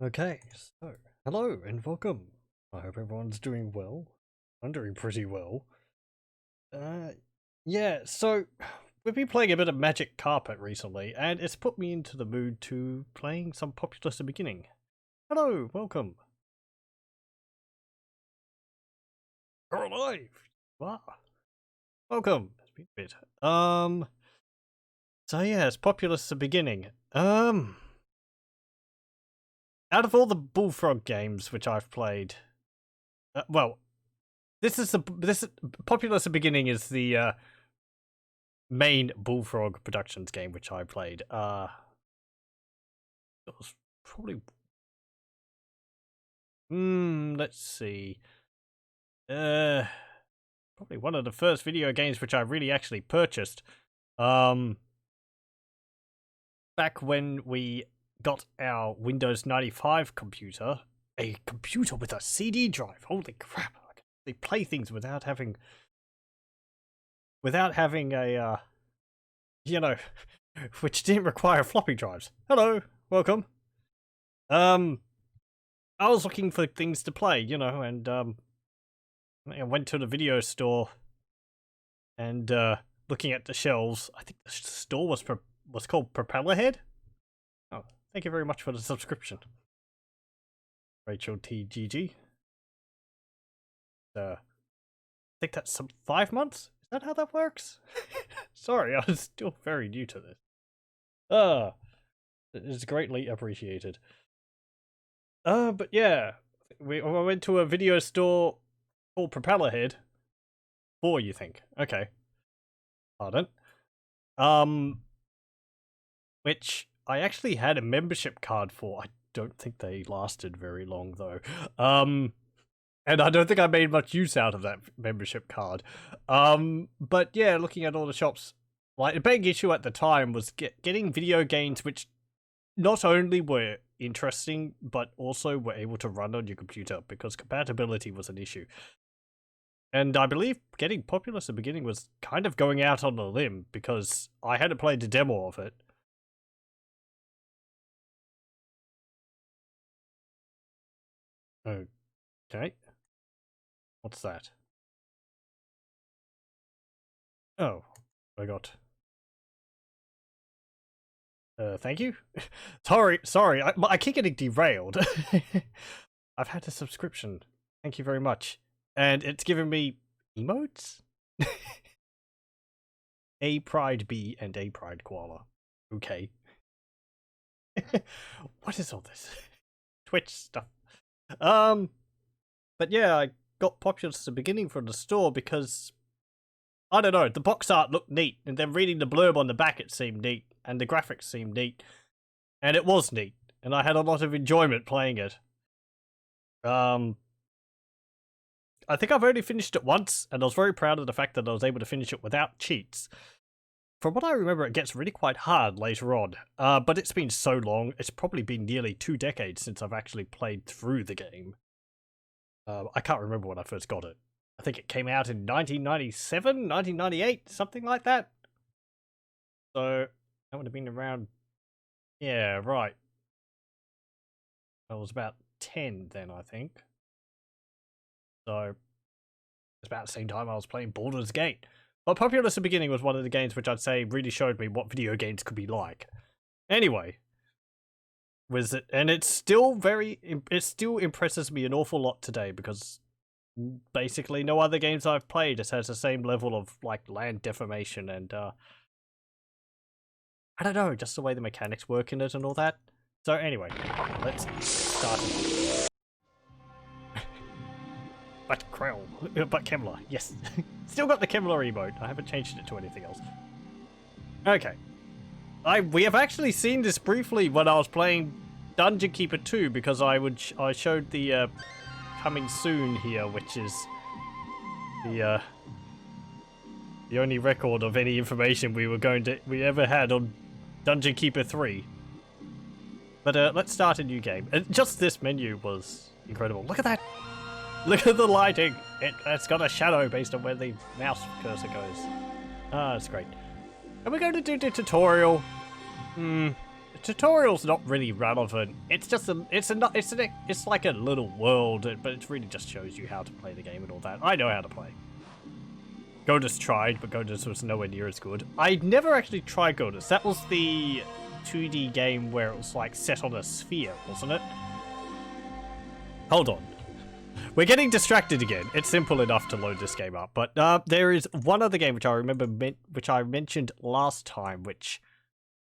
Okay, so hello and welcome. I hope everyone's doing well. I'm doing pretty well. Uh, yeah, so we've been playing a bit of Magic Carpet recently, and it's put me into the mood to playing some Populous at the beginning. Hello, welcome. You're alive. Wow. Welcome. It's been a bit. So yeah, it's Populous at the beginning. Out of all the Bullfrog games which I've played, well, this Populous at the beginning is the main Bullfrog Productions game which I played. It was probably let's see. Probably one of the first video games which I really actually purchased. Back when we got our Windows 95 computer, a computer with a CD drive. Holy crap. I can actually play things without having a you know, which didn't require floppy drives. Hello, welcome. I was looking for things to play, and I went to the video store and looking at the shelves. I think the store was called Propellerhead. Oh, thank you very much for the subscription, Rachel TGG. I think that's some 5 months. Is that how that works? Sorry, I was still very new to this. It's greatly appreciated. But yeah, I went to a video store called Propellerhead. 4, you think? Okay. Pardon. Which I actually had a membership card for. I don't think they lasted very long though. And I don't think I made much use out of that membership card. But yeah, looking at all the shops, like the big issue at the time was getting video games which not only were interesting, but also were able to run on your computer, because compatibility was an issue. And I believe getting Populous at the beginning was kind of going out on a limb, because I hadn't played the demo of it. Okay. What's that? Oh, I got... thank you? sorry, I keep getting derailed. I've had a subscription. Thank you very much. And it's given me emotes? A Pride Bee and A Pride Koala. Okay. What is all this? Twitch stuff. But yeah, I got Populous at the beginning from the store because, I don't know, the box art looked neat, and then reading the blurb on the back it seemed neat, and the graphics seemed neat, and it was neat, and I had a lot of enjoyment playing it. I think I've only finished it once, and I was very proud of the fact that I was able to finish it without cheats. From what I remember, it gets really quite hard later on, but it's been so long, it's probably been nearly 2 decades since I've actually played through the game. I can't remember when I first got it. I think it came out in 1997, 1998, something like that. So, that would have been around... Yeah, right. I was about 10 then, I think. So, it's about the same time I was playing Baldur's Gate. But Populous at the beginning was one of the games which I'd say really showed me what video games could be like. Anyway, and it still impresses me an awful lot today, because basically no other games I've played has the same level of like land deformation and I don't know, just the way the mechanics work in it and all that. So anyway, let's start it. But Kemler, yes. Still got the Kemler emote. I haven't changed it to anything else. Okay. We have actually seen this briefly when I was playing Dungeon Keeper 2, because I showed the coming soon here, which is the only record of any information we ever had on Dungeon Keeper 3. But let's start a new game. Just this menu was incredible. Look at that! Look at the lighting! It's got a shadow based on where the mouse cursor goes. Ah, it's great. And we're going to do the tutorial. The tutorial's not really relevant. It's just it's like a little world, but it really just shows you how to play the game and all that. I know how to play. Godus tried, but Godus was nowhere near as good. I never actually tried Godus. That was the 2D game where it was like set on a sphere, wasn't it? Hold on. We're getting distracted again. It's simple enough to load this game up, but there is one other game which I remember, which I mentioned last time, which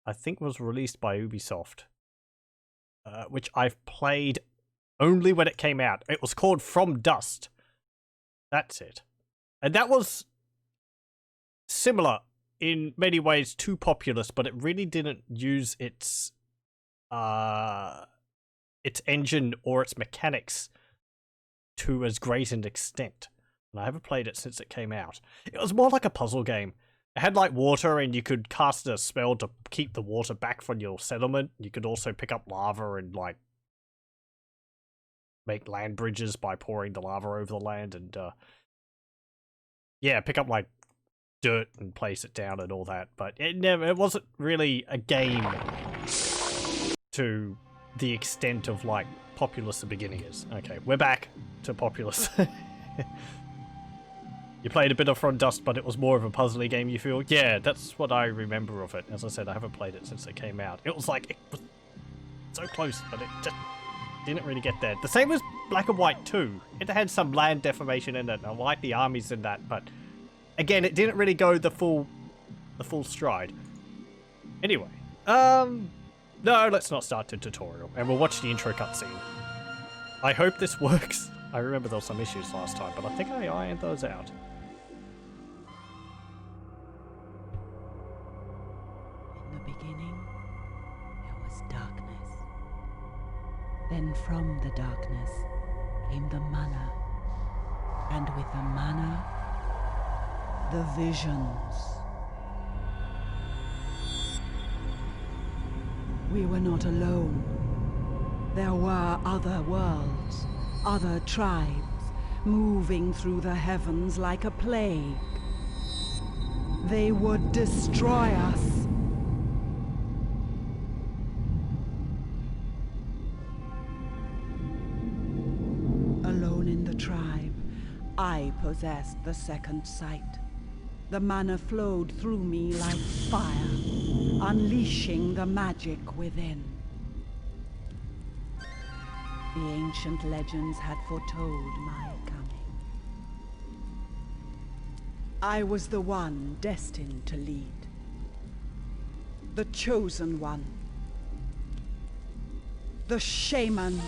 I think was released by Ubisoft, which I've played only when it came out. It was called From Dust. That's it. And that was similar in many ways to Populous, but it really didn't use its engine or its mechanics to as great an extent. And I haven't played it since it came out. It was more like a puzzle game. It had like water, and you could cast a spell to keep the water back from your settlement. You could also pick up lava and like make land bridges by pouring the lava over the land, and yeah, pick up like dirt and place it down and all that. But it wasn't really a game to the extent of like Populous the beginning is. Okay, we're back to Populous. You played a bit of From Dust, but it was more of a puzzly game, you feel? Yeah, that's what I remember of it. As I said, I haven't played it since it came out. It was like, it was so close, but it just didn't really get there. The same as Black and White 2. It had some land deformation in it, and I like the armies in that, but again, it didn't really go the full stride. Anyway, no, let's not start the tutorial, and we'll watch the intro cutscene. I hope this works. I remember there were some issues last time, but I think I ironed those out. In the beginning, there was darkness. Then from the darkness came the manna, and with the manna, the visions. We were not alone. There were other worlds, other tribes, moving through the heavens like a plague. They would destroy us. Alone in the tribe, I possessed the second sight. The manna flowed through me like fire, unleashing the magic within. The ancient legends had foretold my coming. I was the one destined to lead. The chosen one. The shaman.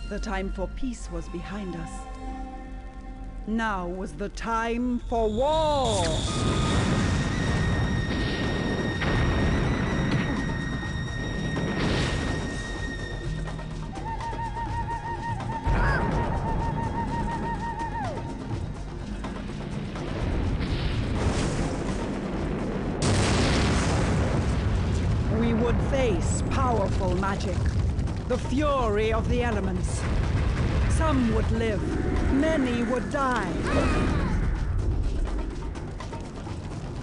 The time for peace was behind us. Now was the time for war! We would face powerful magic, the fury of the elements. Some would live, many would die.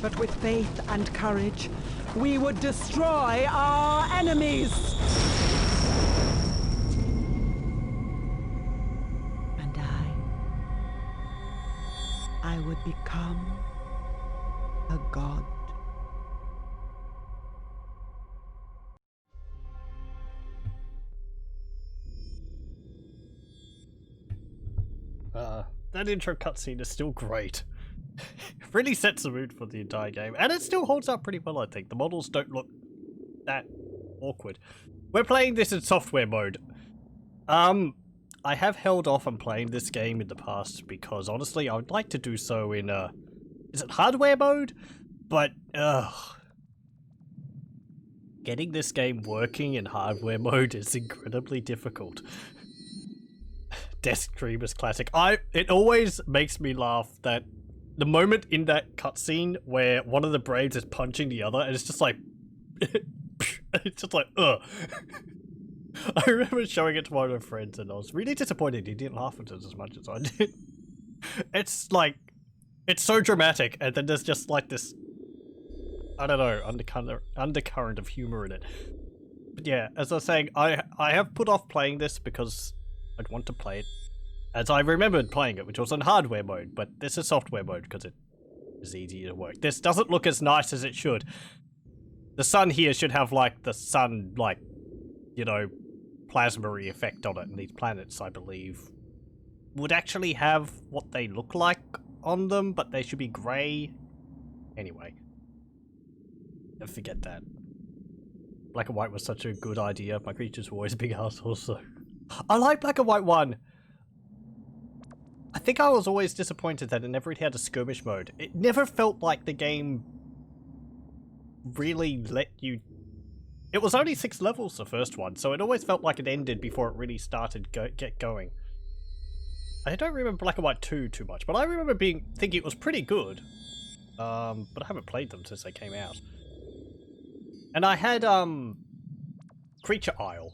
But with faith and courage, we would destroy our enemies. And I would become a god. That intro cutscene is still great. It really sets the mood for the entire game, and it still holds up pretty well, I think. The models don't look that awkward. We're playing this in software mode. I have held off on playing this game in the past because, honestly, I would like to do so in, is it hardware mode? But, getting this game working in hardware mode is incredibly difficult. Desk Dreamers classic. It always makes me laugh that the moment in that cutscene where one of the Braves is punching the other, and it's just like, it's just like, ugh. I remember showing it to one of my friends, and I was really disappointed he didn't laugh at it as much as I did. It's like, it's so dramatic, and then there's just like this I don't know, undercurrent of humor in it. But yeah, as I was saying, I have put off playing this because I'd want to play it as I remembered playing it, which was on hardware mode, but this is software mode because it is easier to work. This doesn't look as nice as it should. The sun here should have, like, the sun, like, you know, plasma-y effect on it, and these planets, I believe, would actually have what they look like on them, but they should be grey. Anyway. Forget that. Black and white was such a good idea. My creatures were always big assholes, so... I like Black and White 1! I think I was always disappointed that it never really had a skirmish mode. It never felt like the game really let you... It was only 6 levels, the first one, so it always felt like it ended before it really started get going. I don't remember Black and White 2 too much, but I remember thinking it was pretty good. But I haven't played them since they came out. And I had, Creature Isle,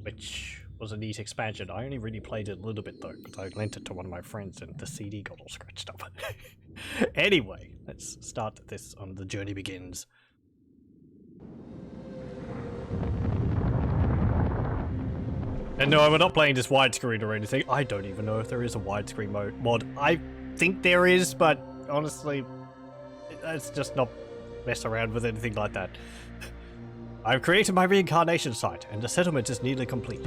which was a neat expansion. I only really played it a little bit though, because I lent it to one of my friends and the CD got all scratched up. Anyway, let's start this on The Journey Begins. And no, we're not playing this widescreen or anything. I don't even know if there is a widescreen mod. I think there is, but honestly, let's just not mess around with anything like that. I've created my reincarnation site, and the settlement is nearly complete.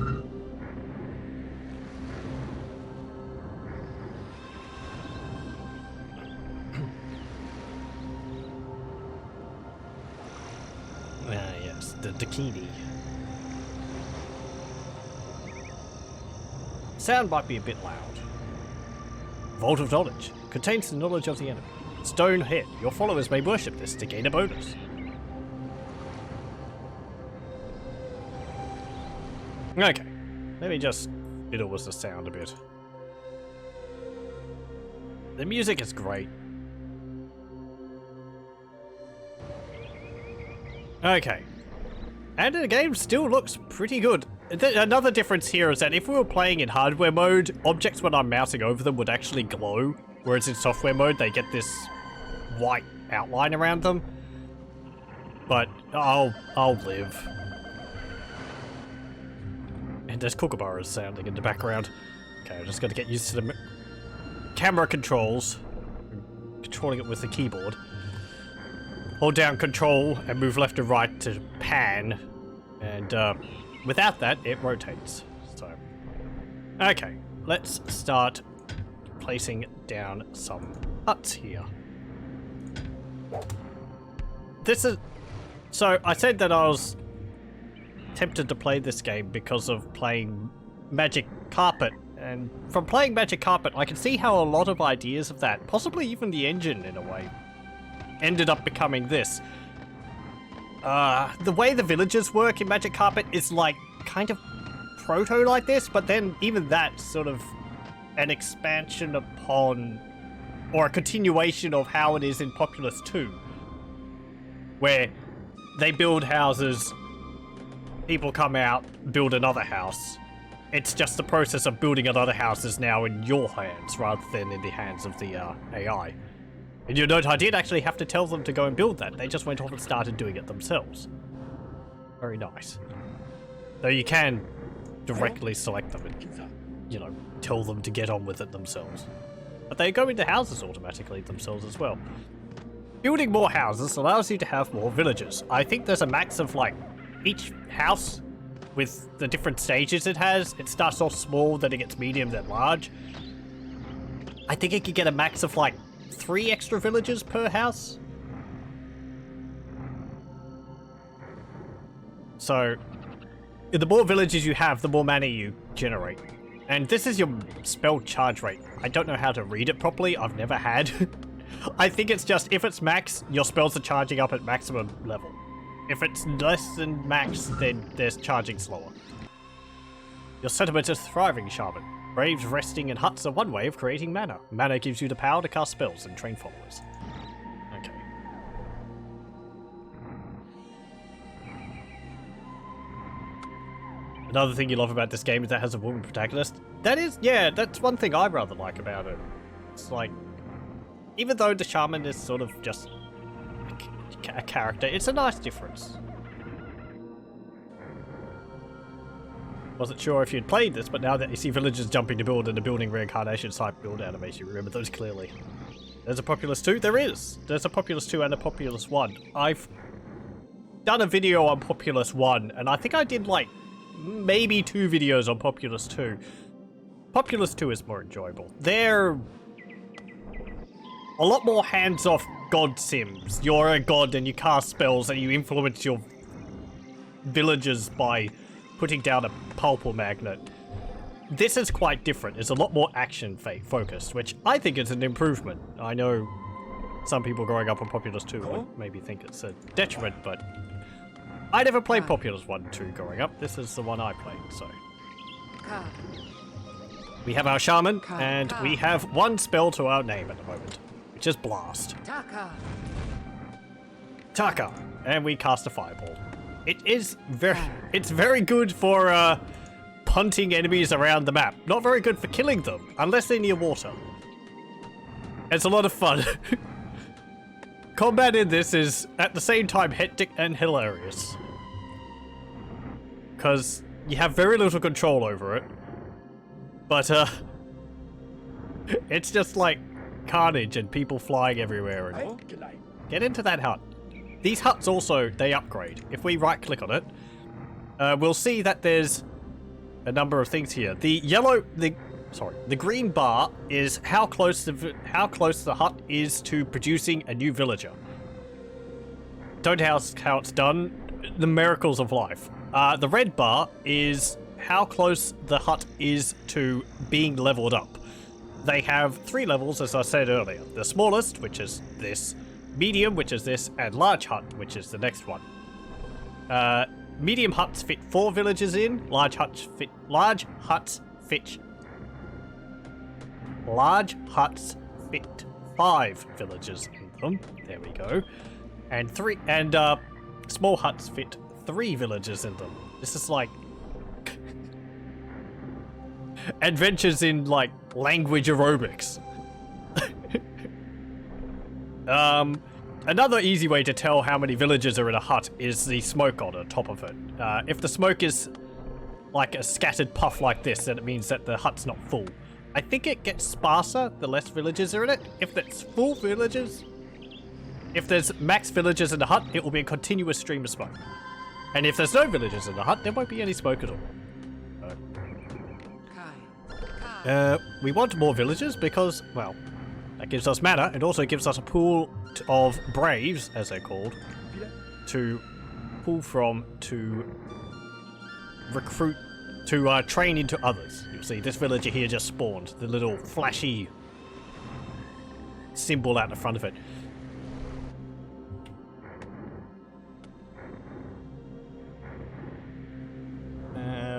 Yes, the Dakini. Sound might be a bit loud. Vault of Knowledge. Contains the knowledge of the enemy. Stone head. Your followers may worship this to gain a bonus. Okay. Let me just fiddle with the sound a bit. The music is great. Okay. And the game still looks pretty good. Another difference here is that if we were playing in hardware mode, objects when I'm mousing over them would actually glow, whereas in software mode they get this white outline around them. But I'll live. And there's kookaburras sounding in the background. Okay, I'm just gonna get used to the camera controls. Controlling it with the keyboard. Hold down control and move left and right to pan. And without that, it rotates. So, okay, let's start placing down some huts here. This is... So, I said that I was tempted to play this game because of playing Magic Carpet, and from playing Magic Carpet I can see how a lot of ideas of that, possibly even the engine in a way, ended up becoming this. The way the villages work in Magic Carpet is like kind of proto like this, but then even that's sort of an expansion upon, or a continuation of how it is in Populous 2, where they build houses, people come out, build another house. It's just the process of building another house is now in your hands rather than in the hands of the AI. And you'll note I did actually have to tell them to go and build that. They just went off and started doing it themselves. Very nice. Though you can directly select them and, you know, tell them to get on with it themselves. But they go into houses automatically themselves as well. Building more houses allows you to have more villagers. I think there's a max of, like, each house with the different stages it has. It starts off small, then it gets medium, then large. I think it could get a max of, like, 3 extra villagers per house. So, the more villages you have, the more mana you generate. And this is your spell charge rate. I don't know how to read it properly. I've never had. I think it's just, if it's max, your spells are charging up at maximum level. If it's less than max, then there's charging slower. Your settlement is thriving, Shaman. Braves resting in huts are one way of creating mana. Mana gives you the power to cast spells and train followers. Okay. Another thing you love about this game is that it has a woman protagonist. That is, yeah, that's one thing I rather like about it. It's like, even though the shaman is sort of just a character. It's a nice difference. Wasn't sure if you'd played this, but now that you see villagers jumping to build and the building reincarnation type build animation, you remember those clearly. There's a Populous 2? There is! There's a Populous 2 and a Populous 1. I've done a video on Populous 1, and I think I did like maybe 2 videos on Populous 2. Populous 2 is more enjoyable. They're a lot more hands-off god sims. You're a god and you cast spells and you influence your villagers by putting down a pulpal magnet. This is quite different. It's a lot more action focused, which I think is an improvement. I know some people growing up on Populous 2 would maybe think it's a detriment, but I never played Populous 1 and 2 growing up. This is the one I played, so. We have our shaman, and we have one spell to our name at the moment, which is Blast. Taka! And we cast a fireball. It's very good for punting enemies around the map. Not very good for killing them, unless they're near water. It's a lot of fun. Combat in this is, at the same time, hectic and hilarious. Because you have very little control over it. But, it's just like carnage and people flying everywhere. And get into that hut. These huts also, they upgrade. If we right-click on it, we'll see that there's a number of things here. The green bar is how close the hut is to producing a new villager. Don't ask how it's done. The miracles of life. The red bar is how close the hut is to being leveled up. They have 3 levels, as I said earlier. The smallest, which is this, medium, which is this, and large hut, which is the next one. Medium huts fit 4 villagers in. Large huts fit 5 villagers in them. There we go. And small huts fit 3 villagers in them. This is like adventures in like language aerobics. Another easy way to tell how many villagers are in a hut is the smoke on the top of it. If the smoke is like a scattered puff like this, then it means that the hut's not full. I think it gets sparser the less villagers are in it. If it's full villagers, if there's max villagers in the hut, it will be a continuous stream of smoke. And if there's no villagers in the hut, there won't be any smoke at all. We want more villagers because, well, that gives us mana. It also gives us a pool of braves, as they're called, to pull from to recruit, to train into others. You'll see this villager here just spawned. The little flashy symbol out the front of it.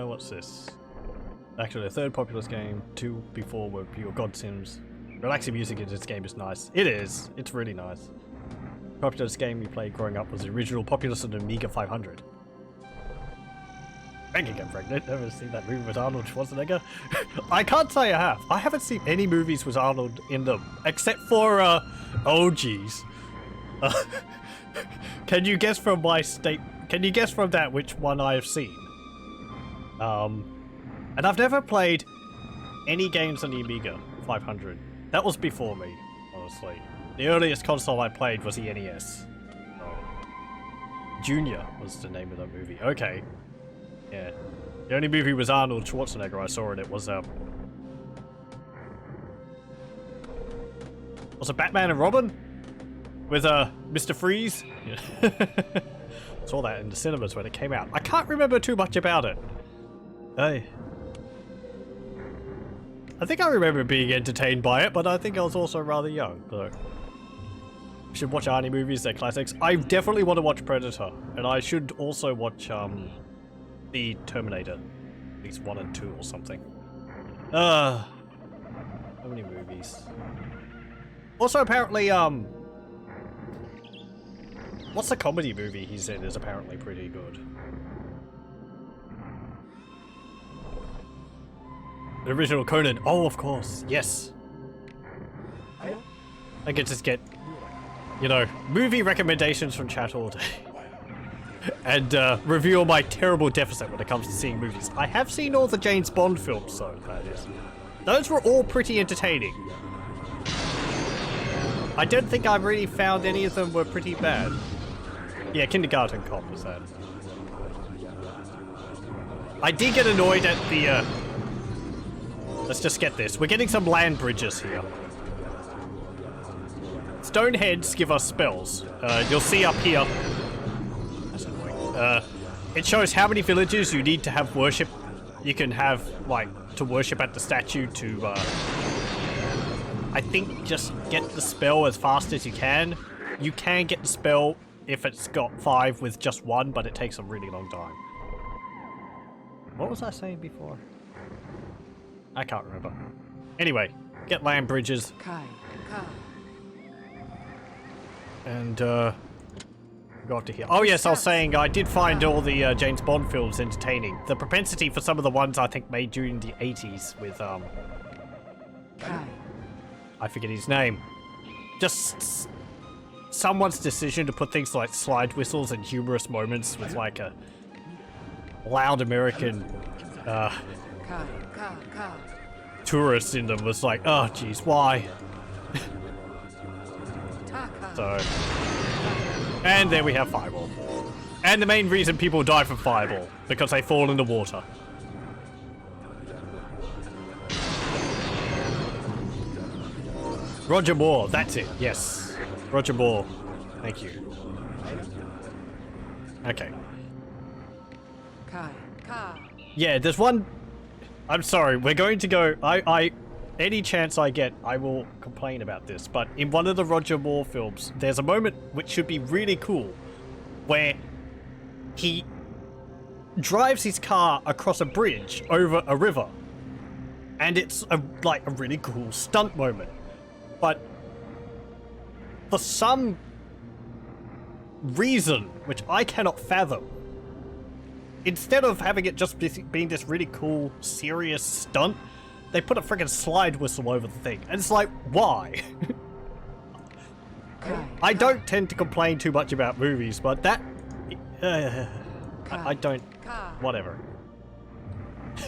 What's this? Actually, the third Populous game. 2 before were pure god sims. Relaxing music in this game is nice. It is. It's really nice. Populous game we played growing up was the original Populous on the Amiga 500. Thank you again, Frank. Never seen that movie with Arnold Schwarzenegger? I can't say I have. I haven't seen any movies with Arnold in them, except for, oh geez. Can you guess from my state? Can you guess from that which one I have seen? And I've never played any games on the Amiga 500. That was before me, honestly. The earliest console I played was the NES. Junior was the name of that movie. Okay. Yeah. The only movie was Arnold Schwarzenegger I saw in it was it Batman and Robin? With Mr. Freeze? Yeah. Saw that in the cinemas when it came out. I can't remember too much about it. Hey. I think I remember being entertained by it, but I think I was also rather young, so. I should watch Arnie movies, they're classics. I definitely want to watch Predator, and I should also watch, the Terminator. At least 1 and 2 or something. So many movies. Also, apparently, what's the comedy movie he's in is apparently pretty good. The original Conan. Oh, of course. Yes. I could just get you know, movie recommendations from chat all day. And reveal my terrible deficit when it comes to seeing movies. I have seen all the James Bond films, though, that is. Those were all pretty entertaining. I don't think I've really found any of them were pretty bad. Yeah, Kindergarten Cop was that. I did get annoyed at the, let's just get this. We're getting some land bridges here. Stone heads give us spells. You'll see up here. That's annoying. It shows how many villages you need to have worship. You can have, like, to worship at the statue to, I think just get the spell as fast as you can. You can get the spell if it's got 5 with just 1, but it takes a really long time. What was I saying before? I can't remember. Anyway, get land bridges. And, go up to here. Oh yes, I was saying I did find all the James Bond films entertaining. The propensity for some of the ones I think made during the 80s with, I forget his name. Just someone's decision to put things like slide whistles and humorous moments with like a loud American tourist in them was like, oh geez, why? So, and there we have Fireball. And the main reason people die from Fireball, because they fall in the water. Roger Moore, that's it, yes. Roger Moore, thank you. Okay. Yeah, there's one... I'm sorry, we're going to go... Any chance I get, I will complain about this, but in one of the Roger Moore films, there's a moment which should be really cool, where he drives his car across a bridge over a river. And it's like a really cool stunt moment. But for some reason, which I cannot fathom, instead of having it just being this really cool, serious stunt, they put a freaking slide whistle over the thing. And it's like, why? I don't tend to complain too much about movies, but that... I don't... Whatever. You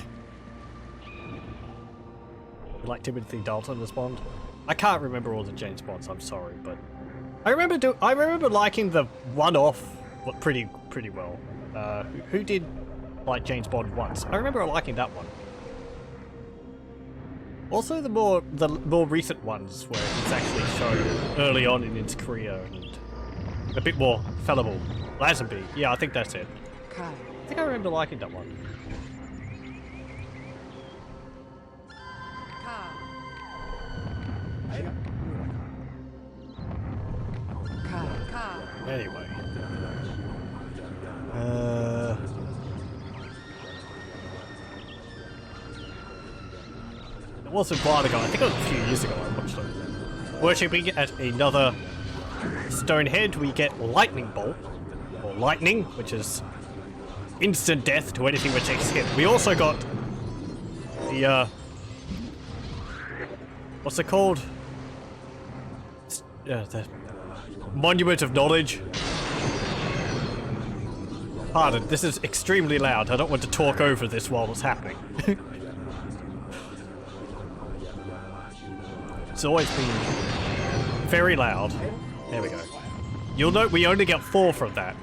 like Timothy Dalton as Bond? I can't remember all the James Bonds, I'm sorry, but... I remember liking the one-off pretty well. Who did like James Bond once? I remember liking that one. Also the more recent ones where he's actually shown early on in his career and a bit more fallible. Lazenby, yeah, I think that's it. I think I remember liking that one. Anyway. It was a while ago, I think it was a few years ago I watched it. Worshipping at another stone head, we get Lightning Bolt, or Lightning, which is instant death to anything which takes hit. We also got the, what's it called? The Monument of Knowledge. Pardon, this is extremely loud. I don't want to talk over this while it's happening. It's always been very loud. There we go. You'll note we only get 4 from that.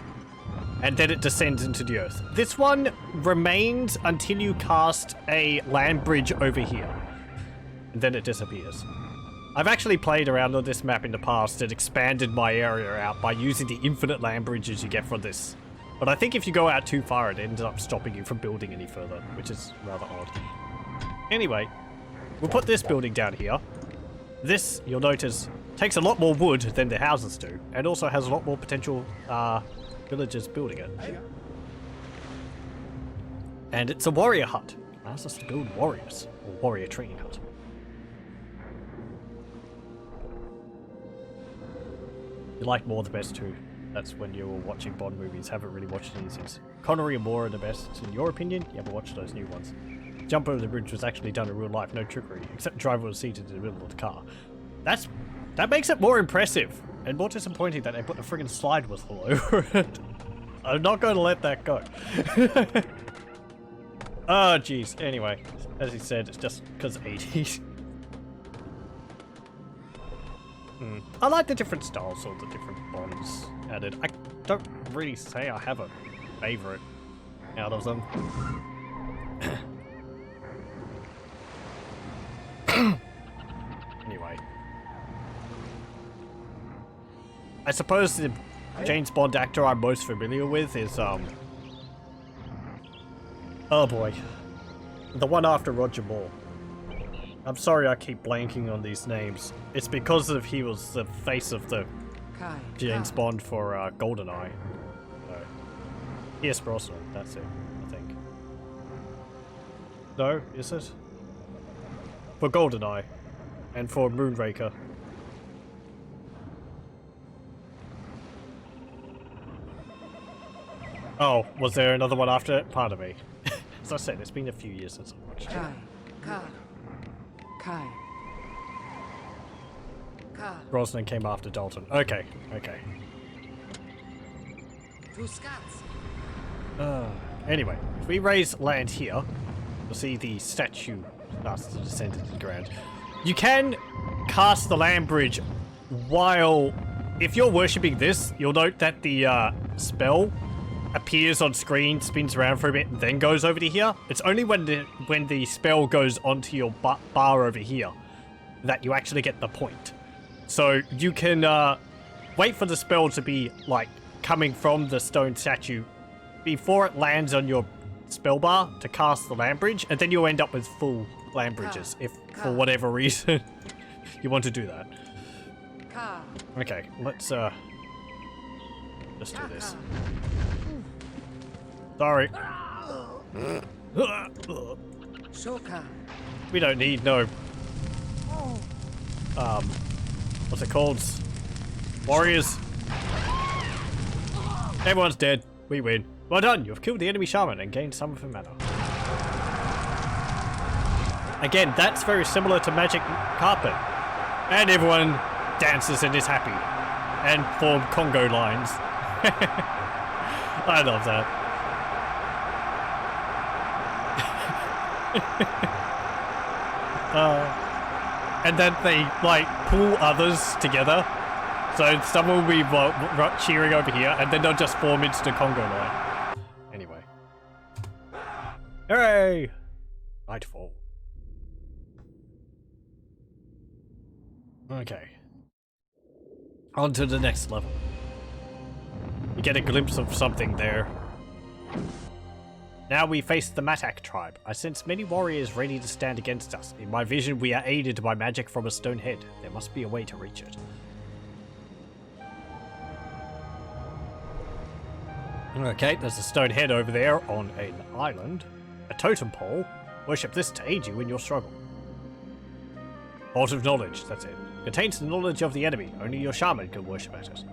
And then it descends into the earth. This one remains until you cast a land bridge over here. And then it disappears. I've actually played around on this map in the past and expanded my area out by using the infinite land bridges you get from this. But I think if you go out too far, it ends up stopping you from building any further, which is rather odd. Anyway, we'll put this building down here. This, you'll notice, takes a lot more wood than the houses do, and also has a lot more potential villagers building it. And it's a warrior hut. Allows us to build warriors, or warrior training hut. You like Moore the best too. That's when you were watching Bond movies. Haven't really watched any since. Connery and Moore are the best, in your opinion? You haven't watched those new ones. Jump over the bridge was actually done in real life, no trickery, except the driver was seated in the middle of the car. That makes it more impressive. And more disappointing that they put a friggin' slide whistle over it. I'm not going to let that go. Oh, jeez. Anyway, as he said, it's just because 80s. I like the different styles or the different bonds added. I don't really say I have a favorite out of them. Anyway. I suppose the James Bond actor I'm most familiar with is, oh boy. The one after Roger Moore. I'm sorry I keep blanking on these names. It's because of he was the face of the James Bond for GoldenEye. Yes, Brosnan, that's it, I think. No, is it? For GoldenEye. And for Moonraker. Oh, was there another one after it? Pardon me. As I said, it's been a few years since I watched it. Brosnan came after Dalton. Okay, okay. Anyway, if we raise land here, you'll see the statue starts to descend into the ground. You can cast the land bridge while... If you're worshipping this, you'll note that the spell appears on screen, spins around for a bit, and then goes over to here. It's only when the spell goes onto your bar over here that you actually get the point. So you can wait for the spell to be like coming from the stone statue before it lands on your spell bar to cast the land bridge, and then you'll end up with full land bridges if for whatever reason you want to do that. Okay, let's just do this. Sorry. We don't need no what's it called? Warriors. Everyone's dead. We win. Well done, you've killed the enemy shaman and gained some of her mana. Again, that's very similar to Magic Carpet. And everyone dances and is happy. And form Congo lines. I love that. And then they like pull others together, so someone will be cheering over here, and then they'll just form into the Congo line. Anyway, hooray! Nightfall. Okay, on to the next level. You get a glimpse of something there. Now we face the Matak tribe. I sense many warriors ready to stand against us. In my vision, we are aided by magic from a stone head. There must be a way to reach it. Okay, there's a stone head over there on an island. A totem pole. Worship this to aid you in your struggle. Vault of knowledge, that's it. Contains the knowledge of the enemy. Only your shaman can worship at it.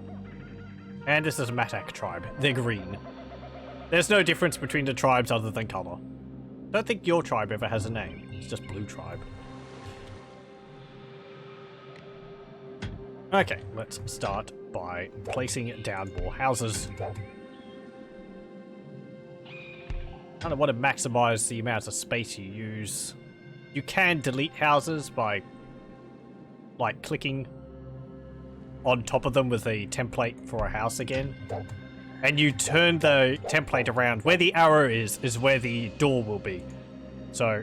And this is a Matak tribe. They're green. There's no difference between the tribes other than color. Don't think your tribe ever has a name. It's just Blue Tribe. Okay, let's start by placing down more houses. Kind of want to maximize the amount of space you use. You can delete houses by like clicking on top of them with a template for a house again. And you turn the template around. Where the arrow is where the door will be. So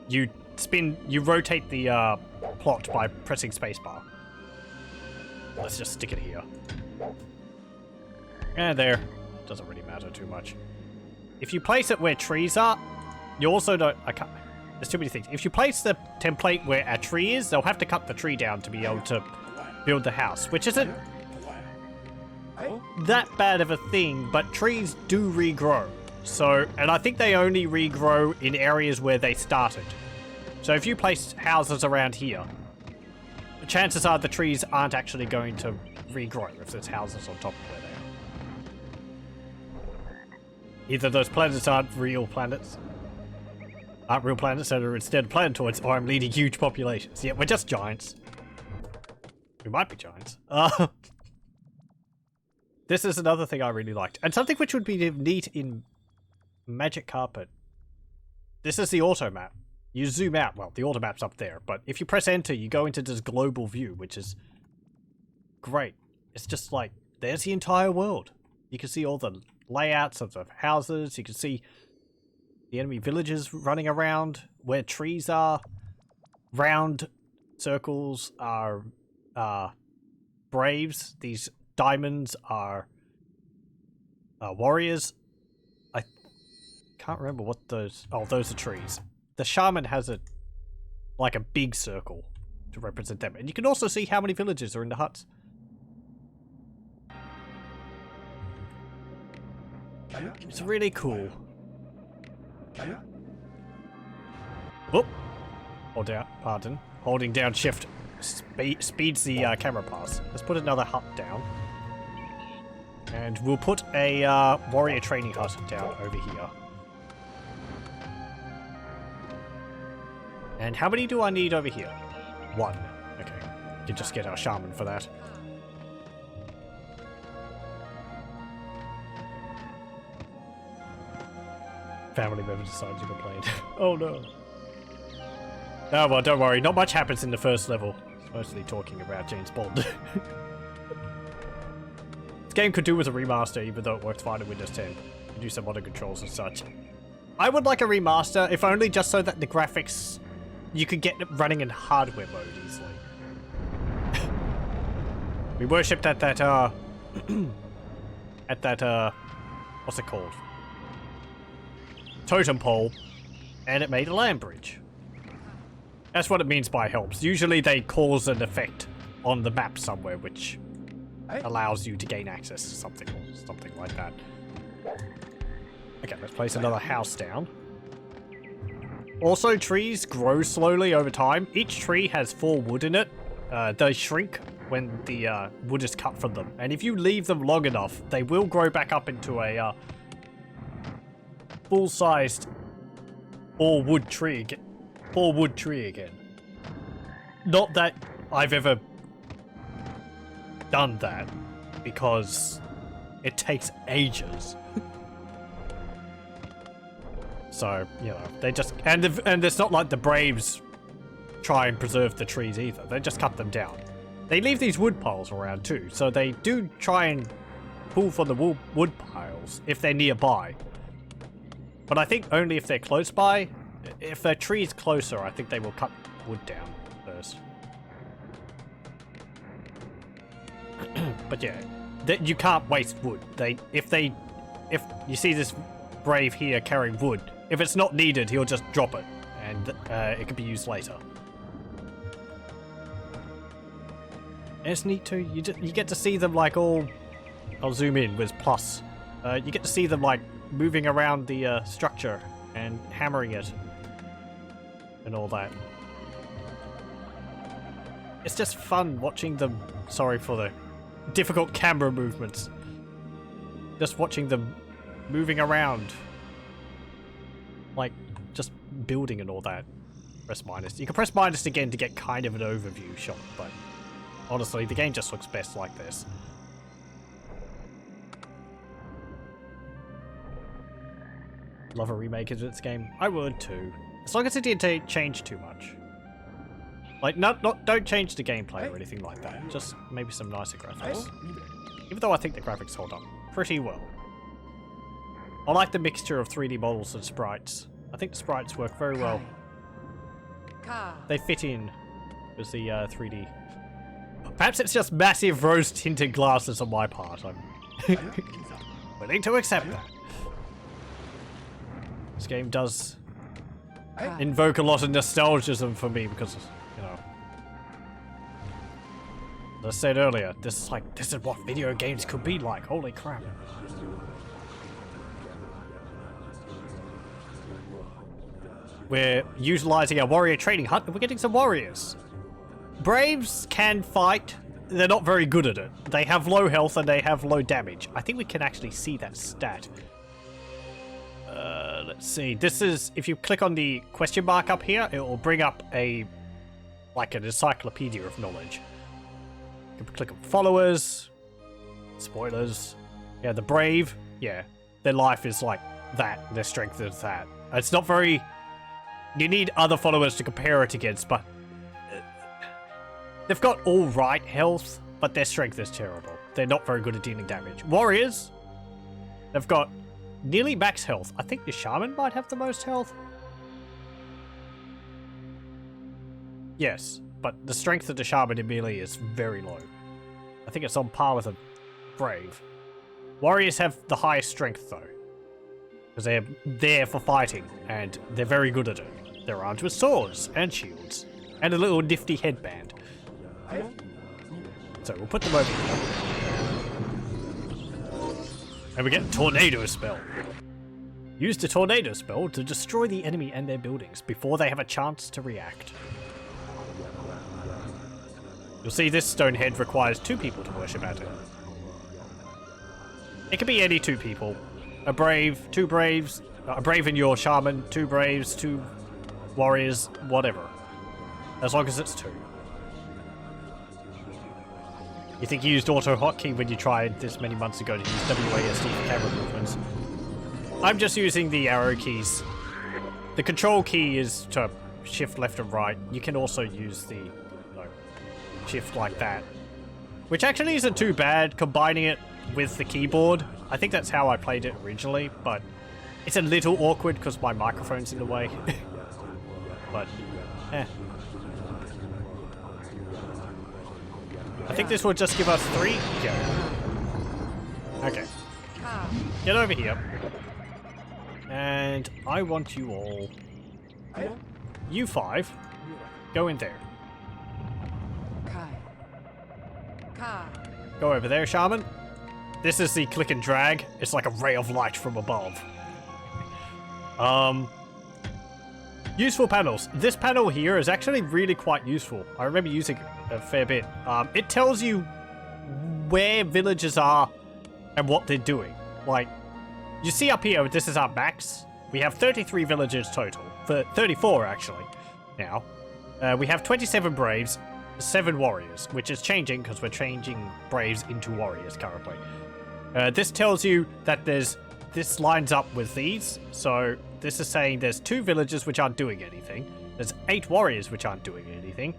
you rotate the plot by pressing spacebar. Let's just stick it here. And there. Doesn't really matter too much. If you place it where trees are, you also don't... There's too many things. If you place the template where a tree is, they'll have to cut the tree down to be able to build the house, which isn't that bad of a thing, but trees do regrow. So, and I think they only regrow in areas where they started. So if you place houses around here, chances are the trees aren't actually going to regrow if there's houses on top of where they are. Either those planets aren't real planets, that are instead planetoids, or I'm leading huge populations. Yeah, we're just giants. We might be giants. This is another thing I really liked. And something which would be neat in Magic Carpet. This is the auto map. You zoom out. Well, the auto map's up there. But if you press enter, you go into this global view, which is great. It's just like, there's the entire world. You can see all the layouts of the houses. You can see the enemy villages running around, where trees are. Round circles are braves. These diamonds are warriors. I can't remember what those... Oh, those are trees. The shaman has like a big circle to represent them. And you can also see how many villages are in the huts. It's really cool. Whoop. Hold down, pardon. Holding down shift speeds the camera pass. Let's put another hut down. And we'll put a warrior training hut down over here. And how many do I need over here? 1. Okay. We can just get our shaman for that. Family member decides you can play it. Oh no. Oh well, don't worry. Not much happens in the first level. It's mostly talking about James Bond. This game could do with a remaster, even though it works fine in Windows 10. Do some modern controls and such. I would like a remaster, if only just so that the graphics... You could get it running in hardware mode easily. We worshipped at that, what's it called? Totem pole, and it made a land bridge. That's what it means by helps. Usually they cause an effect on the map somewhere, which allows you to gain access to something or something like that. Okay, let's place another house down. Also, trees grow slowly over time. Each tree has 4 wood in it. They shrink when the wood is cut from them. And if you leave them long enough, they will grow back up into a full-sized 4-wood tree again. Not that I've ever done that, because it takes ages. So, you know, they just... And it's not like the Braves try and preserve the trees either. They just cut them down. They leave these wood piles around too, so they do try and pull from the wood piles if they're nearby. But I think only if they're close by. If their tree is closer, I think they will cut wood down first. But yeah, you can't waste wood. If you see this Brave here carrying wood, if it's not needed, he'll just drop it, and it can be used later. And it's neat too. You get to see them like all. I'll zoom in with plus. You get to see them like moving around the structure and hammering it and all that. It's just fun watching them. Sorry for the difficult camera movements. Just watching them moving around, like just building and all that. Press minus. You can press minus again to get kind of an overview shot, but honestly, the game just looks best like this. Love a remake of this game. I would too, as long as it didn't change too much. Like, don't change the gameplay or anything like that. Just maybe some nicer graphics. Even though I think the graphics hold up pretty well. I like the mixture of 3D models and sprites. I think the sprites work very well. They fit in with the 3D. Perhaps it's just massive rose-tinted glasses on my part. I'm willing to accept that. This game does invoke a lot of nostalgism for me because, you know, as I said earlier, this is what video games could be like. Holy crap. We're utilizing our warrior training hut and we're getting some warriors. Braves can fight. They're not very good at it. They have low health and they have low damage. I think we can actually see that stat. Let's see. This is, if you click on the question mark up here, it will bring up like an encyclopedia of knowledge. You can click on followers, spoilers, Yeah, the brave, yeah. Their life is like that. Their strength is that. It's not very... You need other followers to compare it against, but... They've got alright health, but their strength is terrible. They're not very good at dealing damage. Warriors, they've got nearly max health. I think the shaman might have the most health. Yes, but the strength of the shaman in melee is very low. I think it's on par with a brave. Warriors have the highest strength though, because they're there for fighting, and they're very good at it. They're armed with swords and shields, and a little nifty headband. So we'll put them over here. And we get Tornado Spell. Use the Tornado Spell to destroy the enemy and their buildings before they have a chance to react. You'll see this stone head requires 2 people to worship at it. It can be any 2 people. A brave, 2 braves, a brave and your shaman, 2 braves, 2 warriors, whatever. As long as it's 2. You think you used auto hotkey when you tried this many months ago to use WASD for camera movements? I'm just using the arrow keys. The control key is to shift left and right. You can also use the shift like that, which actually isn't too bad combining it with the keyboard. I think that's how I played it originally, but it's a little awkward because my microphone's in the way. But I think this will just give us 3. Yeah. Okay. Get over here. And I want you all... You 5. Go in there. Go over there, shaman. This is the click and drag. It's like a ray of light from above. Useful panels. This panel here is actually really quite useful. I remember using it a fair bit. It tells you where villagers are and what they're doing. Like, you see up here, this is our max. We have 33 villagers total. 34 actually, now. We have 27 braves, 7 warriors, which is changing because we're changing braves into warriors currently. This tells you that this lines up with these. So this is saying there's 2 villagers which aren't doing anything. There's 8 warriors which aren't doing anything.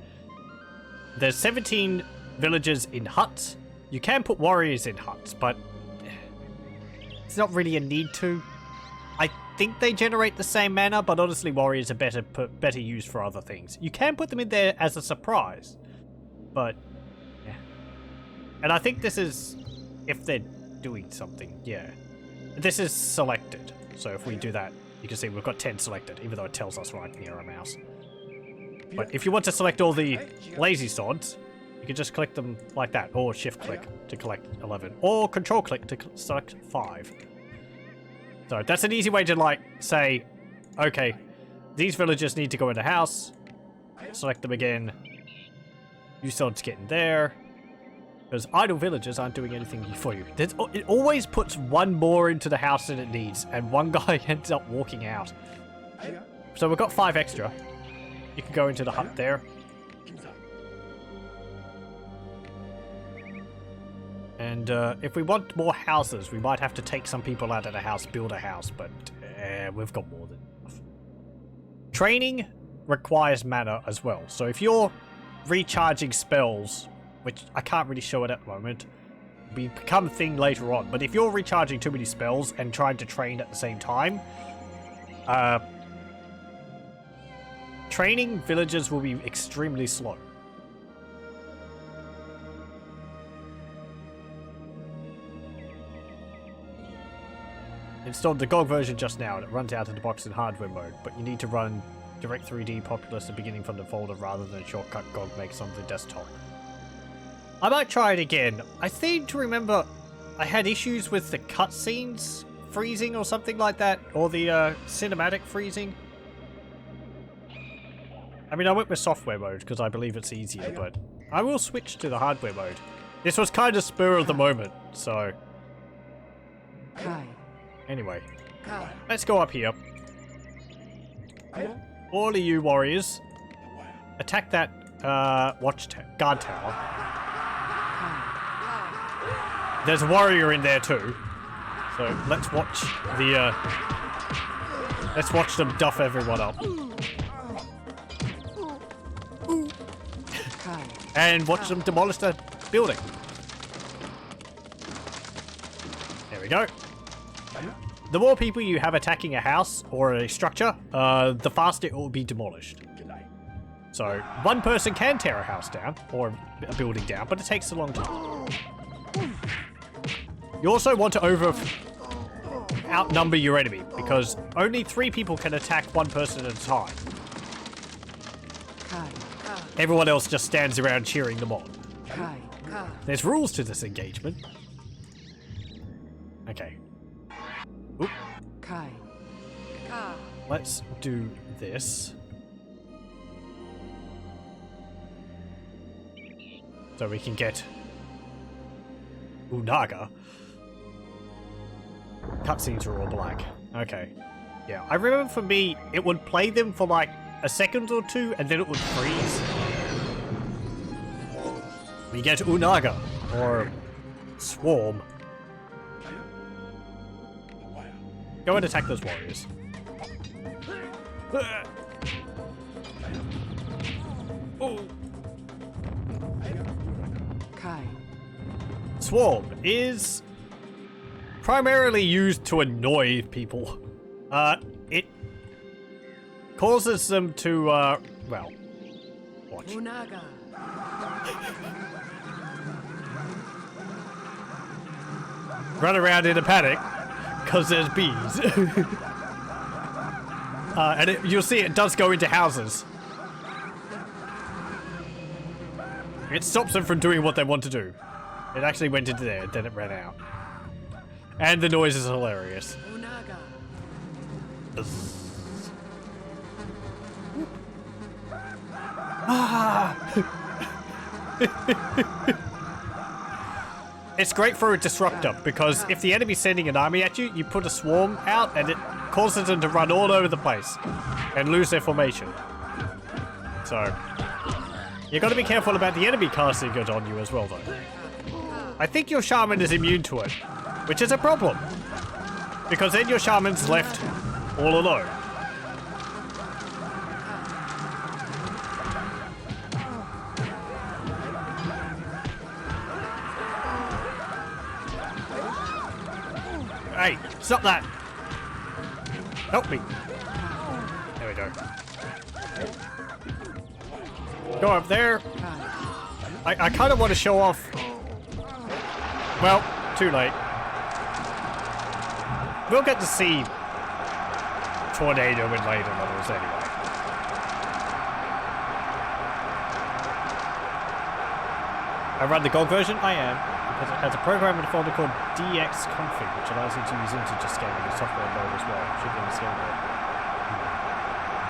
There's 17 villagers in huts. You can put warriors in huts, but it's not really a need to. I think they generate the same mana, but honestly warriors are better used for other things. You can put them in there as a surprise, but yeah. And I think this is if they're doing something. Yeah, this is selected, so if we do that you can see we've got 10 selected, even though it tells us right near our mouse. But if you want to select all the lazy sods, you can just click them like that, or shift click to collect 11, or control click to select 5. So that's an easy way to like say, okay, these villagers need to go in the house, select them again, you sods get in there, because idle villagers aren't doing anything for you. It always puts 1 more into the house than it needs, and 1 guy ends up walking out. So we've got 5 extra. You can go into the hut there. And if we want more houses, we might have to take some people out of the house, build a house, but we've got more than enough. Training requires mana as well. So if you're recharging spells, which I can't really show it at the moment, we become a thing later on, but if you're recharging too many spells and trying to train at the same time, training villagers will be extremely slow. Installed the GOG version just now and it runs out of the box in hardware mode, but you need to run Direct 3D Populous beginning from the folder rather than shortcut GOG makes on the desktop. I might try it again. I seem to remember I had issues with the cutscenes freezing or something like that, or the cinematic freezing. I mean, I went with software mode because I believe it's easier, but I will switch to the hardware mode. This was kind of spur of the moment, so... Anyway, let's go up here. All of you warriors, attack that guard tower. There's a warrior in there too. So let's watch the let's watch them duff everyone up. And watch them demolish the building. There we go. The more people you have attacking a house or a structure, the faster it will be demolished. So, one person can tear a house down, or a building down, but it takes a long time. You also want to outnumber your enemy, because only 3 people can attack one person at a time. Everyone else just stands around cheering them on. There's rules to this engagement. Okay. Oop. Let's do this. So we can get Unaga. Cutscenes are all black. Okay. Yeah, I remember for me, it would play them for like a second or two, and then it would freeze. We get Unaga, or Swarm. Go and attack those warriors. Oh. Swarm is primarily used to annoy people. It causes them to, well, watch. Run around in a panic, because there's bees. And you'll see it does go into houses. It stops them from doing what they want to do. It actually went into there, then it ran out. And the noise is hilarious. It's great for a disruptor, because if the enemy's sending an army at you, you put a swarm out and it causes them to run all over the place and lose their formation. So, you gotta be careful about the enemy casting it on you as well, though. I think your shaman is immune to it, which is a problem, because then your shaman's left all alone. Hey, stop that! Help me. There we go. Go up there. I kind of want to show off. Well, too late. We'll get to see Tornado in later levels anyway. I run the gold version? I am, because it has a program in a folder called DXConfig, which allows you to use integer scaling and software mode as well. Should be in the scaling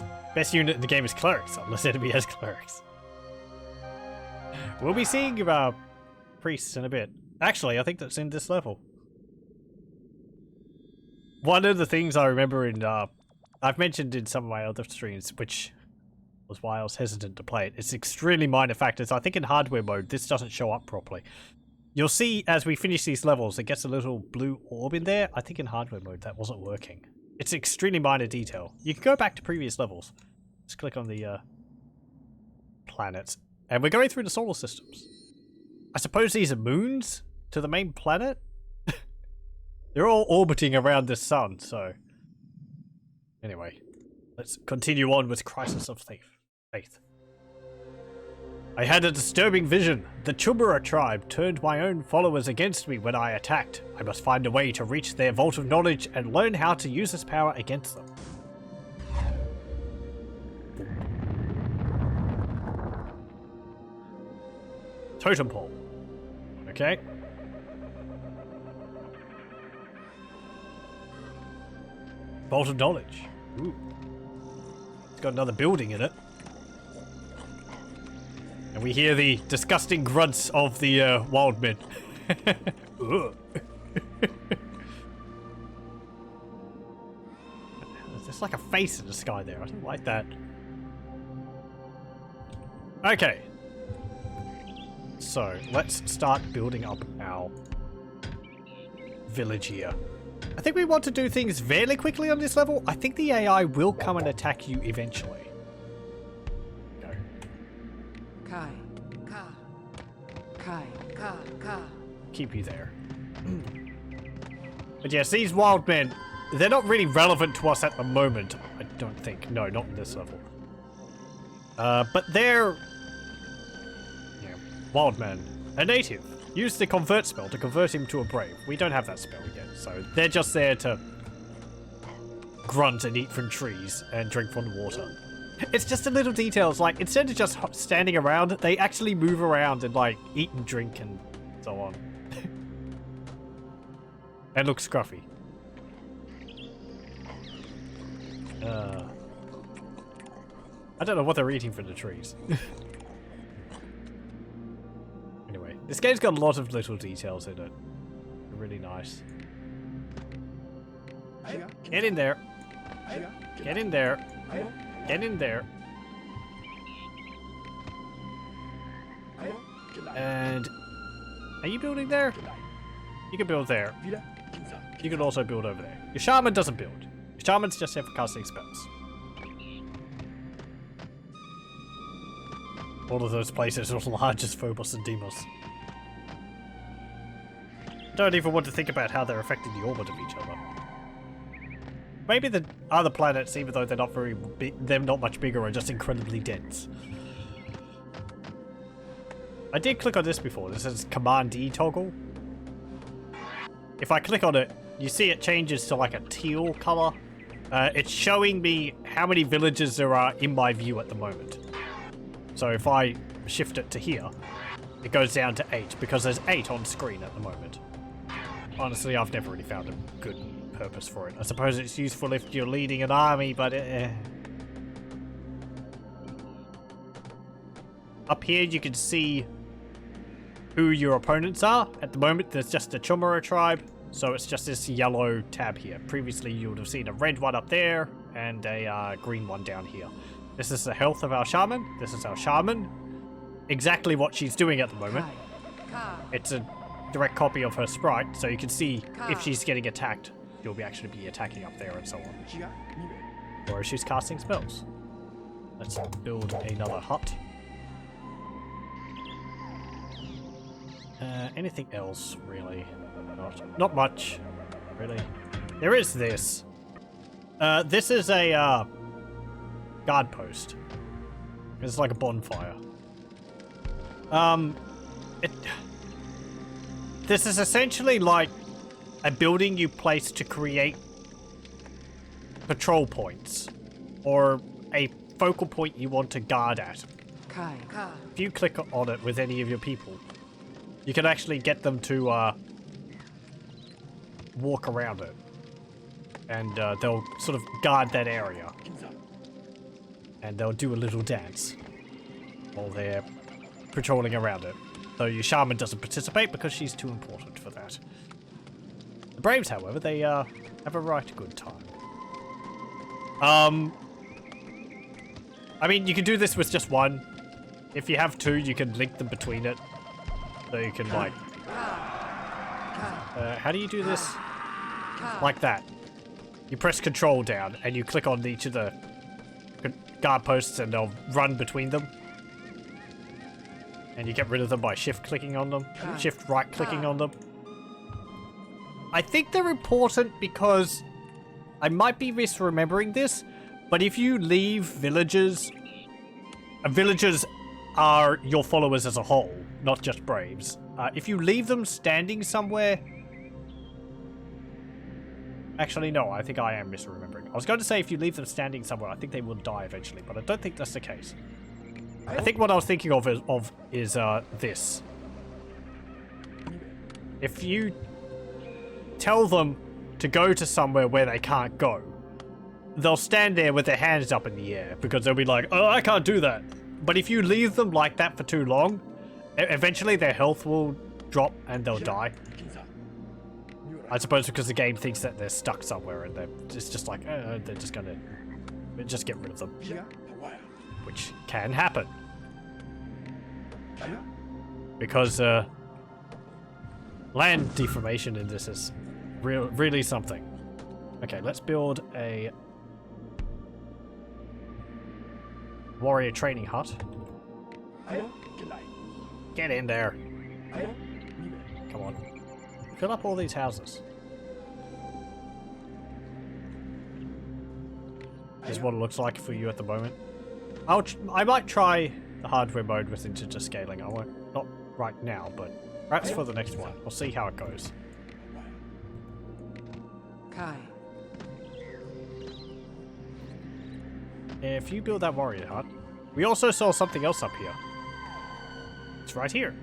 mode. Best unit in the game is clerics, unless enemy has clerics. We'll be seeing about priests in a bit. Actually, I think that's in this level. One of the things I remember in, I've mentioned in some of my other streams, which was why I was hesitant to play it. It's extremely minor factors. I think in hardware mode, this doesn't show up properly. You'll see as we finish these levels, it gets a little blue orb in there. I think in hardware mode, that wasn't working. It's extremely minor detail. You can go back to previous levels. Just click on the planets. And we're going through the solar systems. I suppose these are moons to the main planet? They're all orbiting around the sun, so... Anyway, let's continue on with Crisis of Faith. I had a disturbing vision. The Chubara tribe turned my own followers against me when I attacked. I must find a way to reach their vault of knowledge and learn how to use this power against them. Totem pole. Okay. Vault of knowledge. Ooh. It's got another building in it. And we hear the disgusting grunts of the wild men. There's like a face in the sky there. I don't like that. Okay. So, let's start building up our village here. I think we want to do things fairly quickly on this level. I think the AI will come and attack you eventually. Go. Kai, Ka, Kai, Ka, Ka. Keep you there. But yes, these wild men, they're not really relevant to us at the moment. I don't think. No, not in this level. But they're... Yeah, wild men. A native. Use the convert spell to convert him to a brave. We don't have that spell yet, so they're just there to grunt and eat from trees and drink from the water. It's just the little details, like, instead of just standing around, they actually move around and, like, eat and drink and so on. And look scruffy. I don't know what they're eating from the trees. Anyway, this game's got a lot of little details in it. They're really nice. Get in there. Get in there. Get in there. And... Are you building there? You can build there. You can also build over there. Your shaman doesn't build. Your shaman's just here for casting spells. All of those places are large as Phobos and Deimos. Don't even want to think about how they're affecting the orbit of each other. Maybe the other planets, even though they're not very big, they're not much bigger, are just incredibly dense. I did click on this before. This is Command E toggle. If I click on it, you see it changes to like a teal color. It's showing me how many villages there are in my view at the moment. So if I shift it to here, it goes down to 8 because there's 8 on screen at the moment. Honestly, I've never really found a good purpose for it. I suppose it's useful if you're leading an army, but Up here you can see who your opponents are. At the moment there's just a Chumara tribe, so it's just this yellow tab here. Previously you would have seen a red one up there and a green one down here. This is the health of our shaman. This is our shaman. Exactly what she's doing at the moment. It's a direct copy of her sprite, so you can see if she's getting attacked, she'll actually be attacking up there and so on. Or if she's casting spells. Let's build another hut. Anything else, really? Not much, really. There is this. This is a guard post. It's like a bonfire. This is essentially like a building you place to create patrol points, or a focal point you want to guard at. If you click on it with any of your people, you can actually get them to walk around it, and they'll sort of guard that area, and they'll do a little dance while they're patrolling around it. Though your shaman doesn't participate because she's too important for that. The Braves, however, they have a right good time. I mean, you can do this with just one. If you have two, you can link them between it. So you can, like... how do you do this? Like that. You press control down, and you click on each of the guard posts, and they'll run between them. And you get rid of them by shift-clicking on them. Shift right-clicking on them. I think they're important because... I might be misremembering this, but if you leave villages... villagers are your followers as a whole, not just Braves. If you leave them standing somewhere... Actually, no, I think I am misremembering. I was going to say if you leave them standing somewhere, I think they will die eventually, but I don't think that's the case. I think what I was thinking of is this. If you tell them to go to somewhere where they can't go, they'll stand there with their hands up in the air because they'll be like, oh, I can't do that. But if you leave them like that for too long, eventually their health will drop and they'll die. I suppose because the game thinks that they're stuck somewhere and it's just like, they're just gonna just get rid of them. Which can happen. Because land deformation in this is Really something. Okay, let's build a warrior training hut. Get in there. Come on. Fill up all these houses. This is what it looks like for you at the moment. I might try the hardware mode with integer scaling. I won't, not right now, but perhaps for the next one. We'll see how it goes. Kai. If you build that warrior hut, we also saw something else up here. It's right here.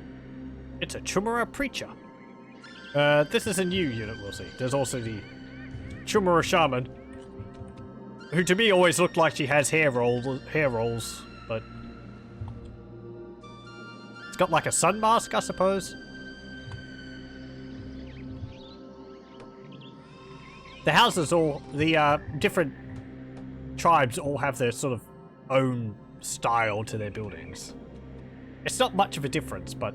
It's a Chumara Preacher. This is a new unit we'll see. There's also the Chumara Shaman, who to me always looked like she has hair rolls, but it's got like a sun mask, I suppose. The houses all, the different tribes all have their sort of own style to their buildings. It's not much of a difference, but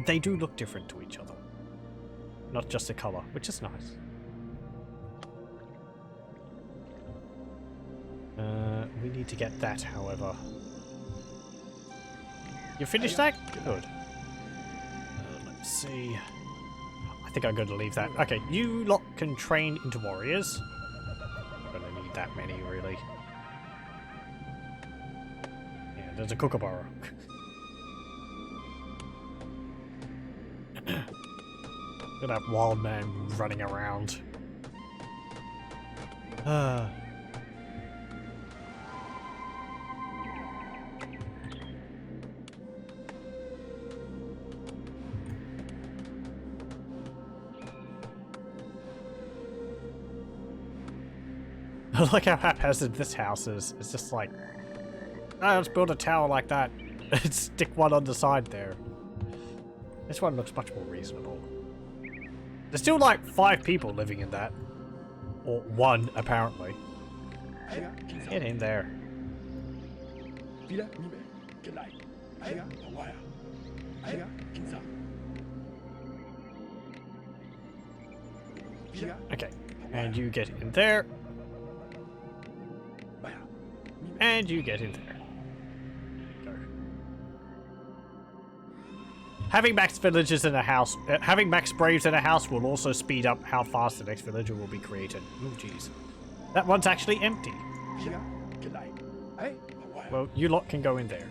they do look different to each other. Not just the color, which is nice. We need to get that, however. You finished that? Good. Let's see. I think I'm going to leave that. Okay, you lot can train into warriors. Don't need that many, really. Yeah, there's a kookaburra. Look at that wild man running around. I like how haphazard this house is. It's just like, oh, let's build a tower like that and stick one on the side there. This one looks much more reasonable. There's still like 5 people living in that. Or 1, apparently. Get in there. Okay, and you get in there. And you get in there. Go. Having max villagers in a house, having max braves in a house will also speed up how fast the next villager will be created. Oh, jeez. That one's actually empty. Well, you lot can go in there.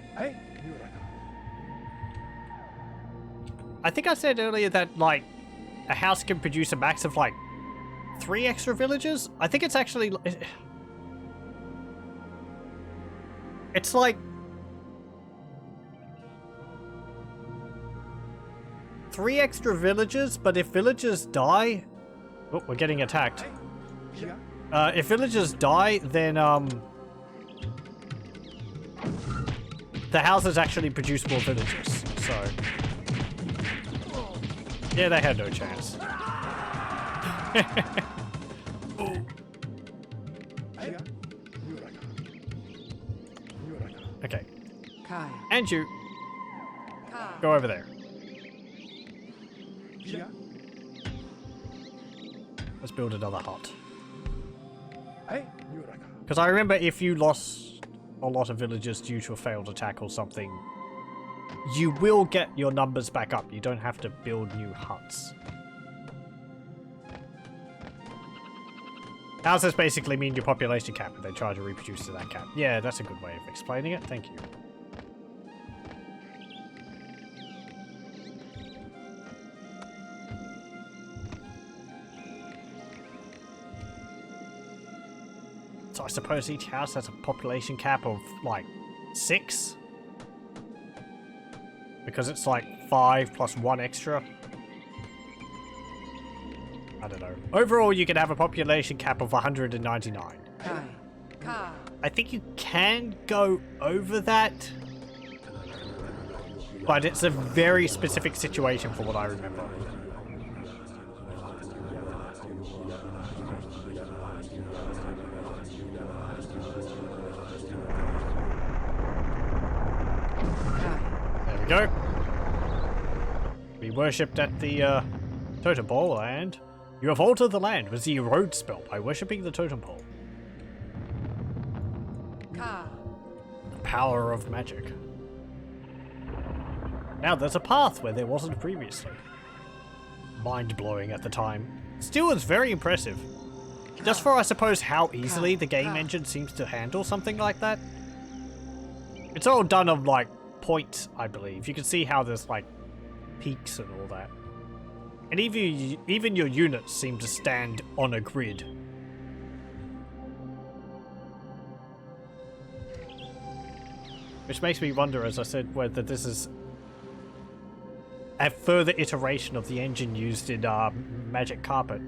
I think I said earlier that, like, a house can produce a max of, like, 3 extra villagers? I think it's actually... It's like 3 extra villagers, but if villagers die... Oh, we're getting attacked. If villagers die, then the houses actually produce more villagers, so... Yeah, they had no chance. Okay. Kai. And you go over there. Let's build another hut. Because I remember if you lost a lot of villagers due to a failed attack or something, you will get your numbers back up. You don't have to build new huts. Houses basically mean your population cap, and they try to reproduce to that cap. Yeah, that's a good way of explaining it. Thank you. So I suppose each house has a population cap of, like, 6? Because it's like 5 plus 1 extra. I don't know. Overall, you can have a population cap of 199. I think you can go over that, but it's a very specific situation for what I remember. There we go. We worshipped at the totem pole and You have altered the land with the erode spell by worshipping the totem pole. The power of magic. Now there's a path where there wasn't previously. Mind-blowing at the time. Still is very impressive. Just for, I suppose, how easily the game engine seems to handle something like that. It's all done on, like, points, I believe. You can see how there's, like, peaks and all that. And even your units seem to stand on a grid. Which makes me wonder, as I said, whether this is a further iteration of the engine used in Magic Carpet.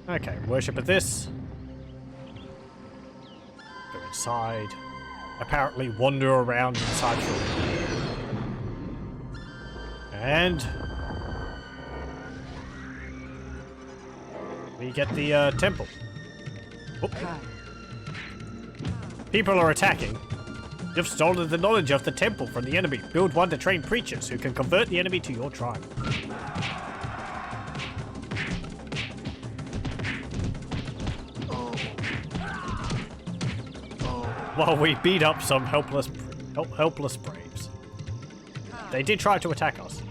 Okay, worship at this. Go inside. Apparently wander around inside for and we get the temple. Oh. People are attacking. You've stolen the knowledge of the temple from the enemy. Build one to train preachers who can convert the enemy to your tribe. While we beat up some helpless braves. They did try to attack us.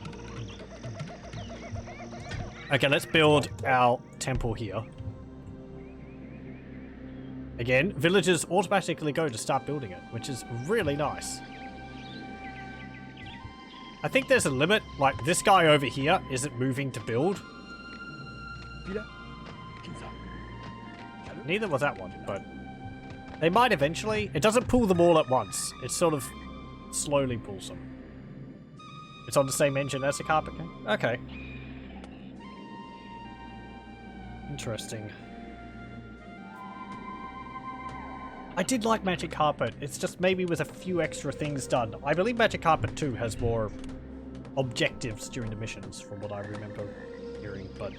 Okay, let's build our temple here. Again, villagers automatically go to start building it, which is really nice. I think there's a limit, like this guy over here isn't moving to build. Neither was that one, but they might eventually. It doesn't pull them all at once. It sort of slowly pulls them. It's on the same engine as the carpet game? Okay. Interesting. I did like Magic Carpet. It's just maybe with a few extra things done. I believe Magic Carpet 2 has more objectives during the missions, from what I remember hearing, but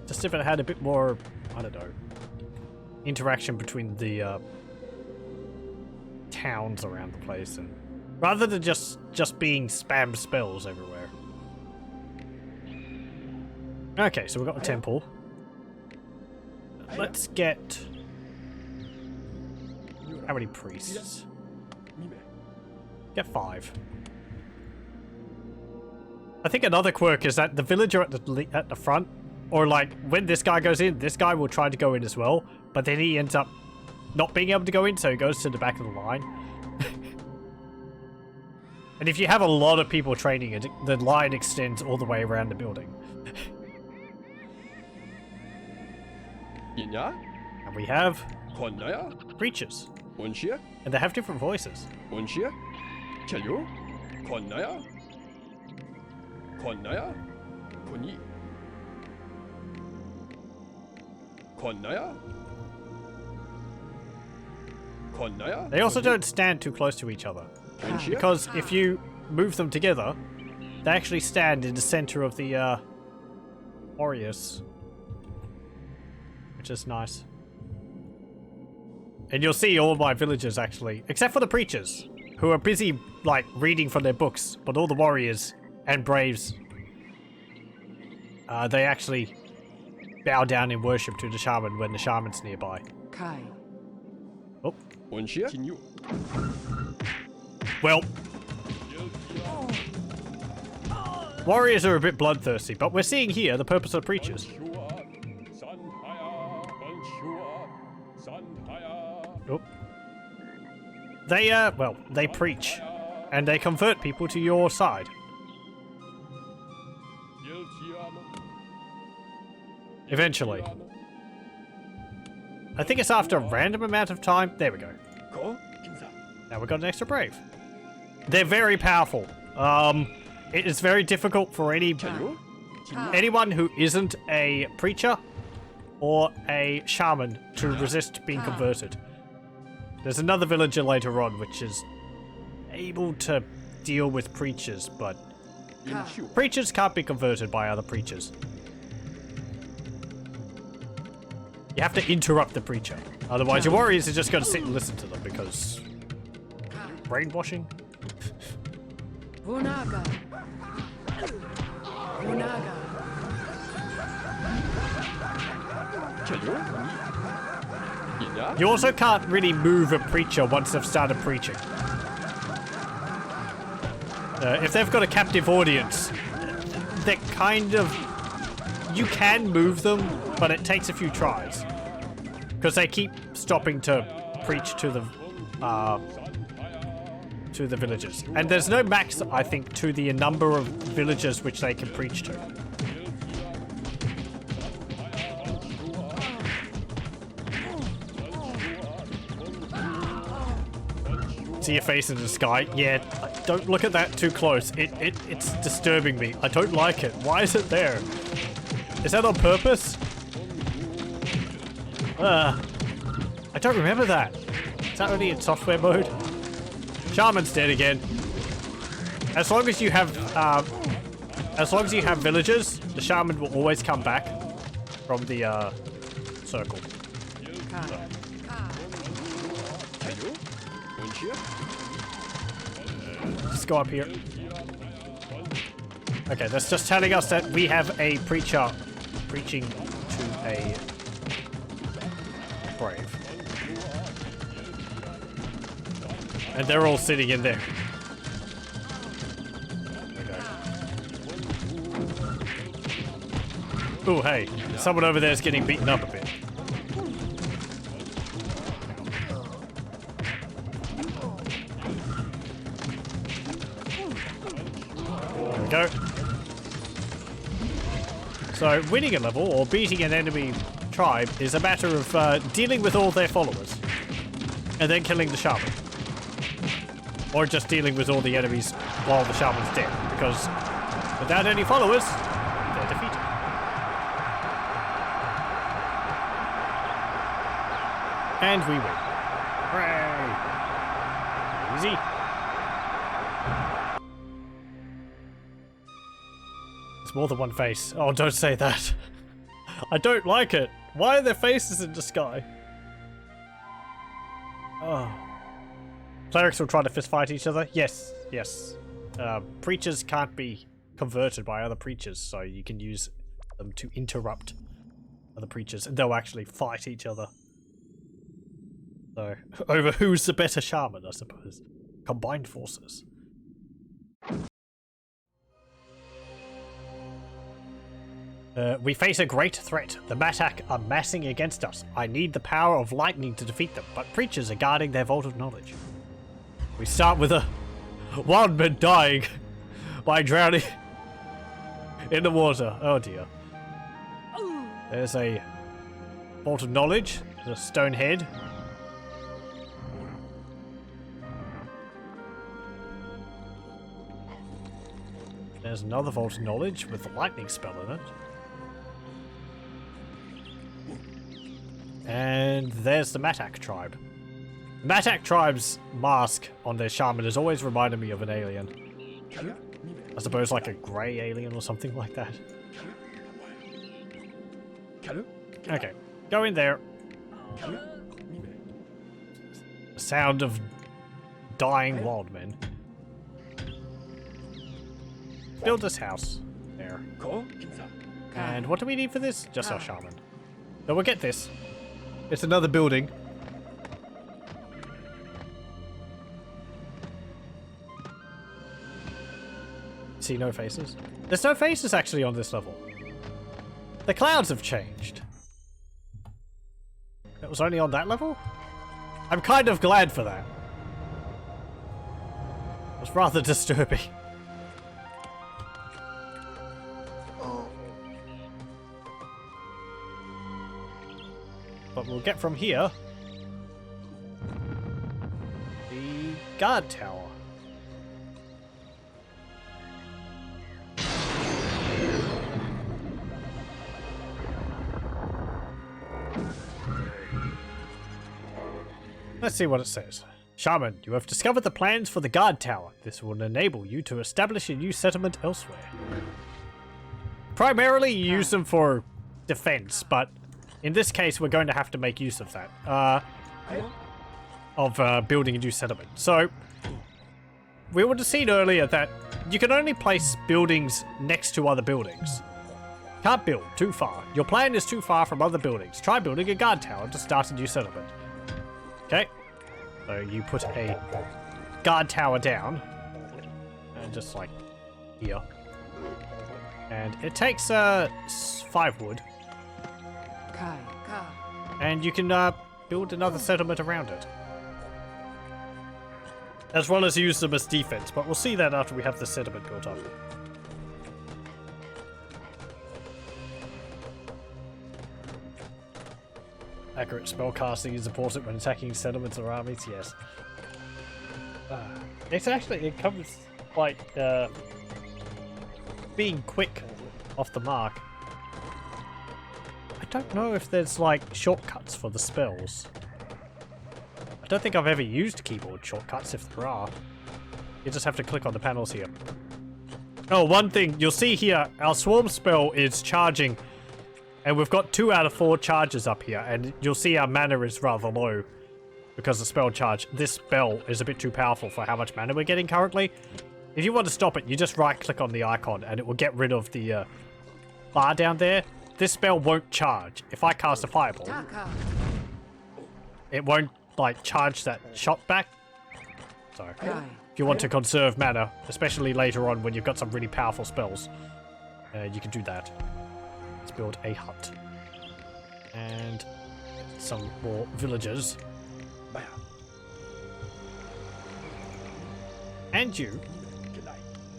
just if it had a bit more, I don't know, interaction between the towns around the place, and rather than just being spam spells everywhere. Okay, so we've got a temple. Let's get how many priests? Get 5. I think another quirk is that the villager at the front, or like when this guy goes in, this guy will try to go in as well, but then he ends up not being able to go in, so he goes to the back of the line. And if you have a lot of people training it, the line extends all the way around the building. And we have preachers. And they have different voices. They also don't stand too close to each other. Because if you move them together, they actually stand in the center of the warriors. Which is nice. And you'll see all my villagers actually, except for the preachers, who are busy like reading from their books, but all the warriors and braves, they actually bow down in worship to the shaman when the shaman's nearby. Oh. Well, warriors are a bit bloodthirsty, but we're seeing here the purpose of preachers. Oh. They, well, they preach, and they convert people to your side. Eventually. I think it's after a random amount of time. There we go. Now we've got an extra brave. They're very powerful. It is very difficult for anyone who isn't a preacher or a shaman to resist being converted. There's another villager later on which is able to deal with preachers, but preachers can't be converted by other preachers. You have to interrupt the preacher. Otherwise, your warriors are just going to sit and listen to them because... brainwashing? Vunaga. Vunaga. You also can't really move a preacher once they've started preaching. If they've got a captive audience, they're kind of... You can move them, but it takes a few tries. Because they keep stopping to preach to the villagers. And there's no max, I think, to the number of villagers which they can preach to. See your face in the sky? Yeah, don't look at that too close. It's disturbing me. I don't like it. Why is it there? Is that on purpose? I don't remember that. Is that only in software mode? Shaman's dead again. As long as you have villagers, the shaman will always come back from the circle. Just go up here. Okay, that's just telling us that we have a preacher preaching to a brave. And they're all sitting in there. Okay. Oh, hey. Someone over there is getting beaten up a bit. There we go. So, winning a level, or beating an enemy tribe, is a matter of dealing with all their followers. And then killing the shaman. Or just dealing with all the enemies while the shaman's dead. Because without any followers, they're defeated. And we win. Hooray! Easy. There's more than one face. Oh, don't say that. I don't like it. Why are there faces in the sky? Oh. Clerics will try to fistfight each other? Yes, yes. Preachers can't be converted by other preachers, so you can use them to interrupt other preachers, and they'll actually fight each other. So, over who's the better shaman, I suppose. Combined forces. We face a great threat. The Matak are massing against us. I need the power of lightning to defeat them, but preachers are guarding their vault of knowledge. We start with a wildman dying by drowning in the water. Oh dear. There's a vault of knowledge. There's a stone head. There's another vault of knowledge with a lightning spell in it. And there's the Matak tribe. The Matak tribe's mask on their shaman has always reminded me of an alien. I suppose like a grey alien or something like that. Okay, go in there. The sound of dying wild men. Build this house. There. And what do we need for this? Just our shaman. So we'll get this. It's another building. See no faces? There's no faces actually on this level. The clouds have changed. It was only on that level? I'm kind of glad for that. It was rather disturbing. But we'll get from here the guard tower. Let's see what it says. Shaman, you have discovered the plans for the guard tower. This will enable you to establish a new settlement elsewhere. Primarily you use them for defense, but In this case, we're going to have to make use of that. Building a new settlement. So, we would have seen earlier that you can only place buildings next to other buildings. Can't build too far. Your plan is too far from other buildings. Try building a guard tower to start a new settlement. Okay. So you put a guard tower down. And just like here. And it takes 5 wood. And you can build another settlement around it. As well as use them as defense, but we'll see that after we have the settlement built up. Accurate spellcasting is important when attacking settlements or armies, yes. It comes like being quick off the mark. I don't know if there's like shortcuts for the spells. I don't think I've ever used keyboard shortcuts, if there are. You just have to click on the panels here. Oh, one thing, you'll see here, our swarm spell is charging, and we've got 2 out of 4 charges up here, and you'll see our mana is rather low because of spell charge. This spell is a bit too powerful for how much mana we're getting currently. If you want to stop it, you just right-click on the icon, and it will get rid of the bar down there. This spell won't charge. If I cast a fireball, it won't like charge that shot back. So if you want to conserve mana, especially later on when you've got some really powerful spells, you can do that. Let's build a hut and some more villagers. And you,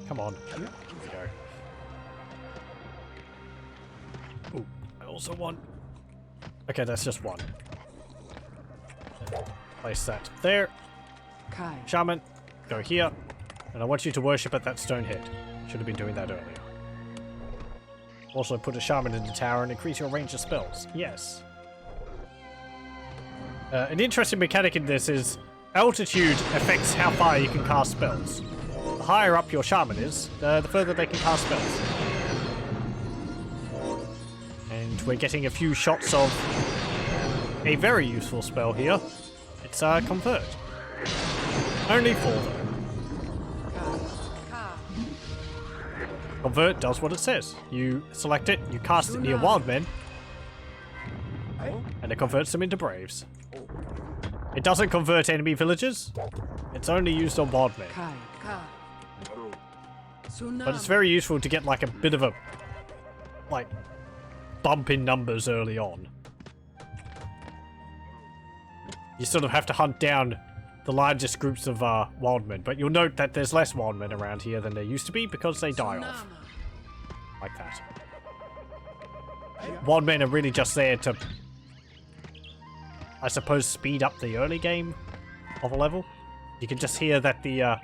come on, here we go. Ooh, I also want. Okay, that's just one. Place that there. Shaman, go here. And I want you to worship at that stone head. Should have been doing that earlier. Also put a shaman in the tower and increase your range of spells. Yes. An interesting mechanic in this is altitude affects how far you can cast spells. The higher up your shaman is, the further they can cast spells. And we're getting a few shots of a very useful spell here. It's Convert. Only 4 though. Convert does what it says. You select it, you cast it near wildmen, and it converts them into braves. It doesn't convert enemy villagers. It's only used on wildmen. But it's very useful to get like a bit of a like bump in numbers early on. You sort of have to hunt down the largest groups of wildmen, but you'll note that there's less wildmen around here than there used to be because they die off. Like that. Wildmen are really just there to, I suppose, speed up the early game of a level. You can just hear that the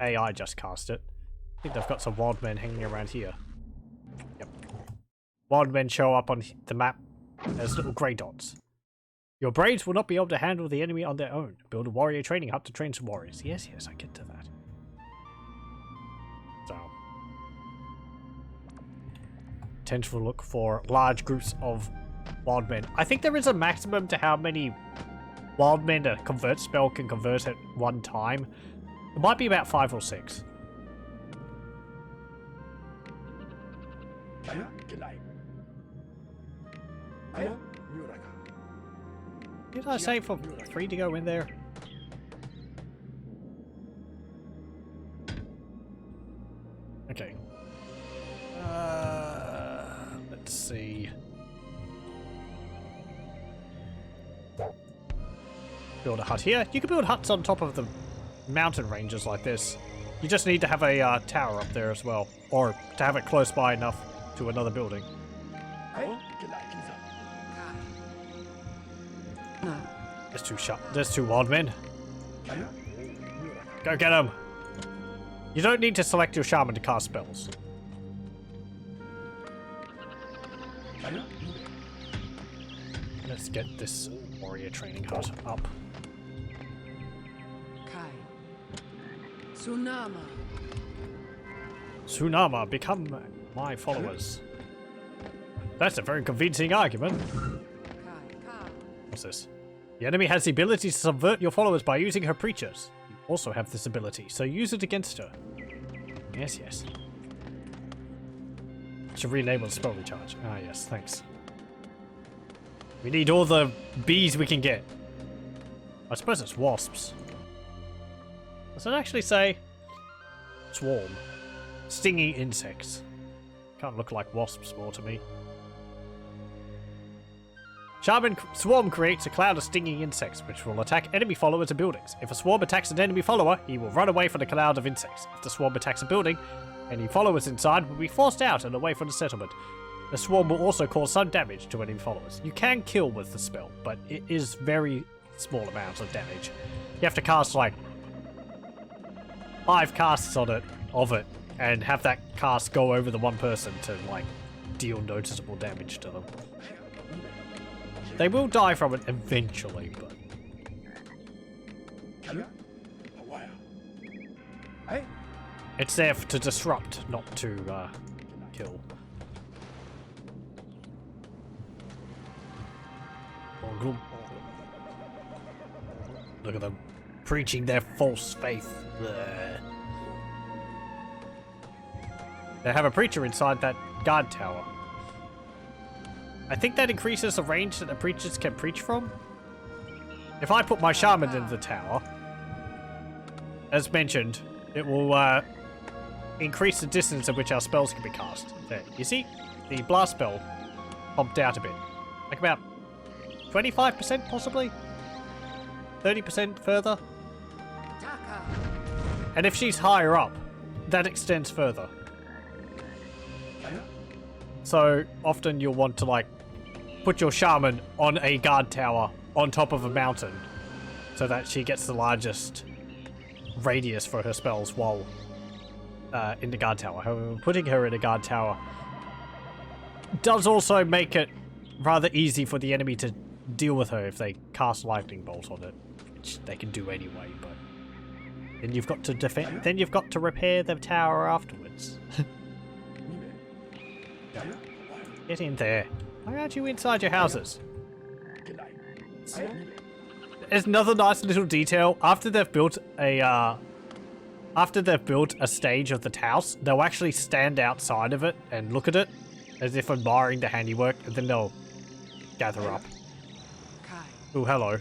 AI just cast it. I think they've got some wildmen hanging around here. Yep. Wildmen show up on the map as little grey dots. Your braves will not be able to handle the enemy on their own. Build a warrior training hut to train some warriors. Yes, I get to that. So. Tend to look for large groups of wildmen. I think there is a maximum to how many wildmen a convert spell can convert at one time. It might be about 5 or 6. Did I say for 3 to go in there? Okay. Let's see. Build a hut here. You can build huts on top of the mountain ranges like this. You just need to have a tower up there as well. Or to have it close by enough to another building. There's 2 wild men. Go get them. You don't need to select your shaman to cast spells. Let's get this warrior training hut up. Tsunama, become my followers. That's a very convincing argument. nemesis. The enemy has the ability to subvert your followers by using her preachers. You also have this ability, so use it against her. Yes, yes. Should rename on spell recharge. Ah, yes, thanks. We need all the bees we can get. I suppose it's wasps. Does it actually say swarm? Stinging insects. Can't look like wasps more to me. Shaman Swarm creates a cloud of stinging insects, which will attack enemy followers and buildings. If a swarm attacks an enemy follower, he will run away from the cloud of insects. If the swarm attacks a building, any followers inside will be forced out and away from the settlement. The swarm will also cause some damage to enemy followers. You can kill with the spell, but it is very small amounts of damage. You have to cast like 5 casts on it, and have that cast go over the one person to like deal noticeable damage to them. They will die from it eventually, but... It's there to disrupt, not to kill. Look at them preaching their false faith. Bleh. They have a preacher inside that guard tower. I think that increases the range that the preachers can preach from. If I put my shaman in the tower, as mentioned, it will increase the distance at which our spells can be cast. There, you see? The blast spell bumped out a bit. Like about 25% possibly? 30% further? And if she's higher up, that extends further. So often you'll want to like put your shaman on a guard tower on top of a mountain so that she gets the largest radius for her spells while in the guard tower. However, putting her in a guard tower does also make it rather easy for the enemy to deal with her if they cast lightning bolt on it, which they can do anyway, but then you've got to defend, then you've got to repair the tower afterwards. Get in there. Why aren't you inside your houses? There's another nice little detail. After they've built a stage of the house, they'll actually stand outside of it and look at it as if admiring the handiwork, and then they'll gather up. Oh, hello.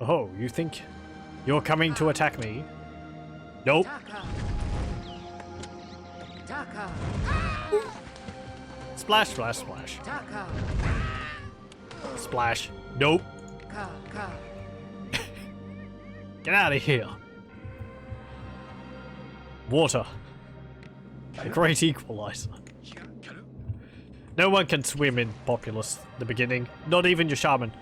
Oh, you think you're coming to attack me? Nope. Splash, splash, splash. Splash. Nope. Get out of here. Water. The great equalizer. No one can swim in Populous, the beginning. Not even your shaman.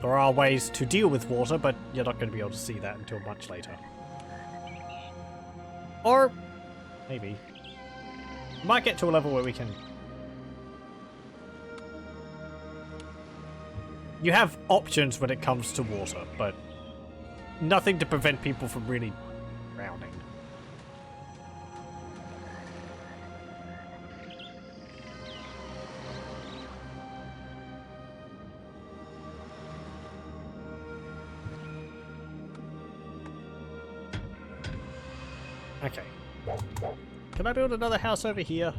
There are ways to deal with water, but you're not going to be able to see that until much later. Or maybe. We might get to a level where we can... You have options when it comes to water, but nothing to prevent people from really drowning. Okay. Can I build another house over here?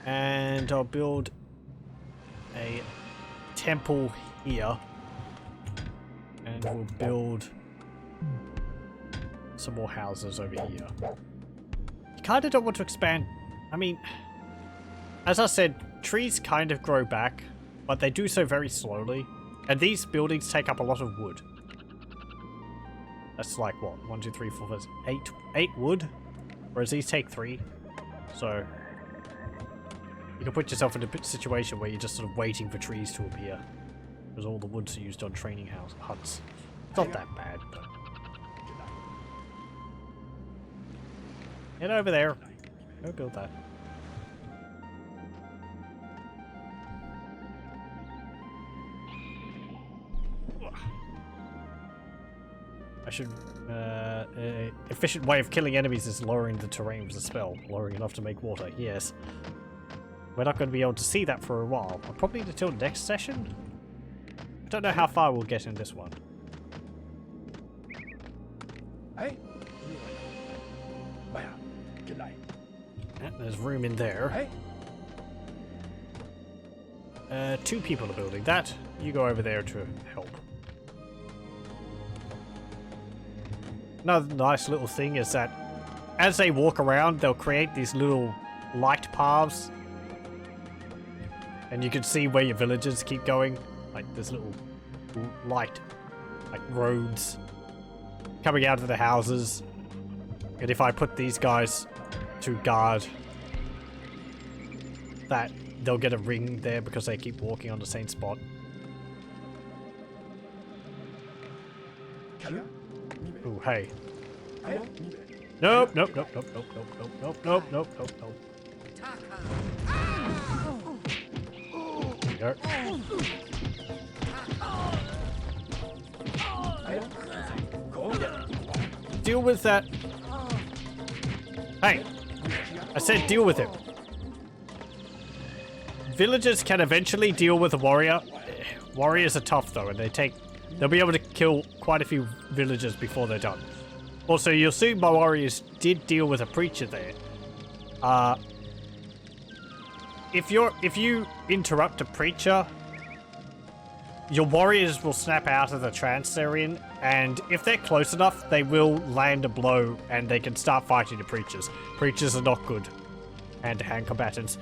And I'll build a temple here. And we'll build some more houses over here. You kind of don't want to expand. I mean, as I said, trees kind of grow back, but they do so very slowly. And these buildings take up a lot of wood. That's like what? 1, 2, 3, 4, 5, 8 wood? Whereas these take 3. So you can put yourself in a situation where you're just sort of waiting for trees to appear. Because all the woods are used on training huts. It's not that bad, but... Get over there. Go build that. I should... efficient way of killing enemies is lowering the terrain with a spell. Lowering enough to make water. Yes. we're not going to be able to see that for a while. Probably until next session? I don't know how far we'll get in this one. Hey. Yeah, there's room in there. Hey. 2 people are building that. You go over there to help. Another nice little thing is that as they walk around, they'll create these little light paths. And you can see where your villagers keep going. Like this little light, like roads coming out of the houses. And if I put these guys to guard that, they'll get a ring there because they keep walking on the same spot. Ooh, hey. Nope, nope, nope, nope, nope, nope, nope, nope, nope, nope, nope, nope. There you go. Deal with that. Hey, I said deal with it. Villagers can eventually deal with a warrior. Warriors are tough though, and they'll be able to kill quite a few villagers before they're done. Also, you'll see my warriors did deal with a preacher there. If you interrupt a preacher, your warriors will snap out of the trance they're in, and if they're close enough, they will land a blow and they can start fighting the preachers. Preachers are not good hand-to-hand combatants.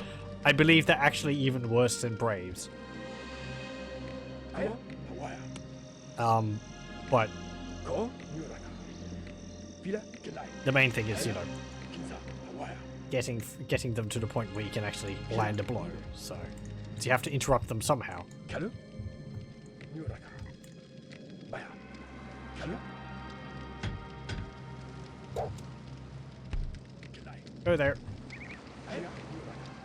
I believe they're actually even worse than braves. But the main thing is, you know, getting them to the point where you can actually land a blow. So you have to interrupt them somehow. Go there.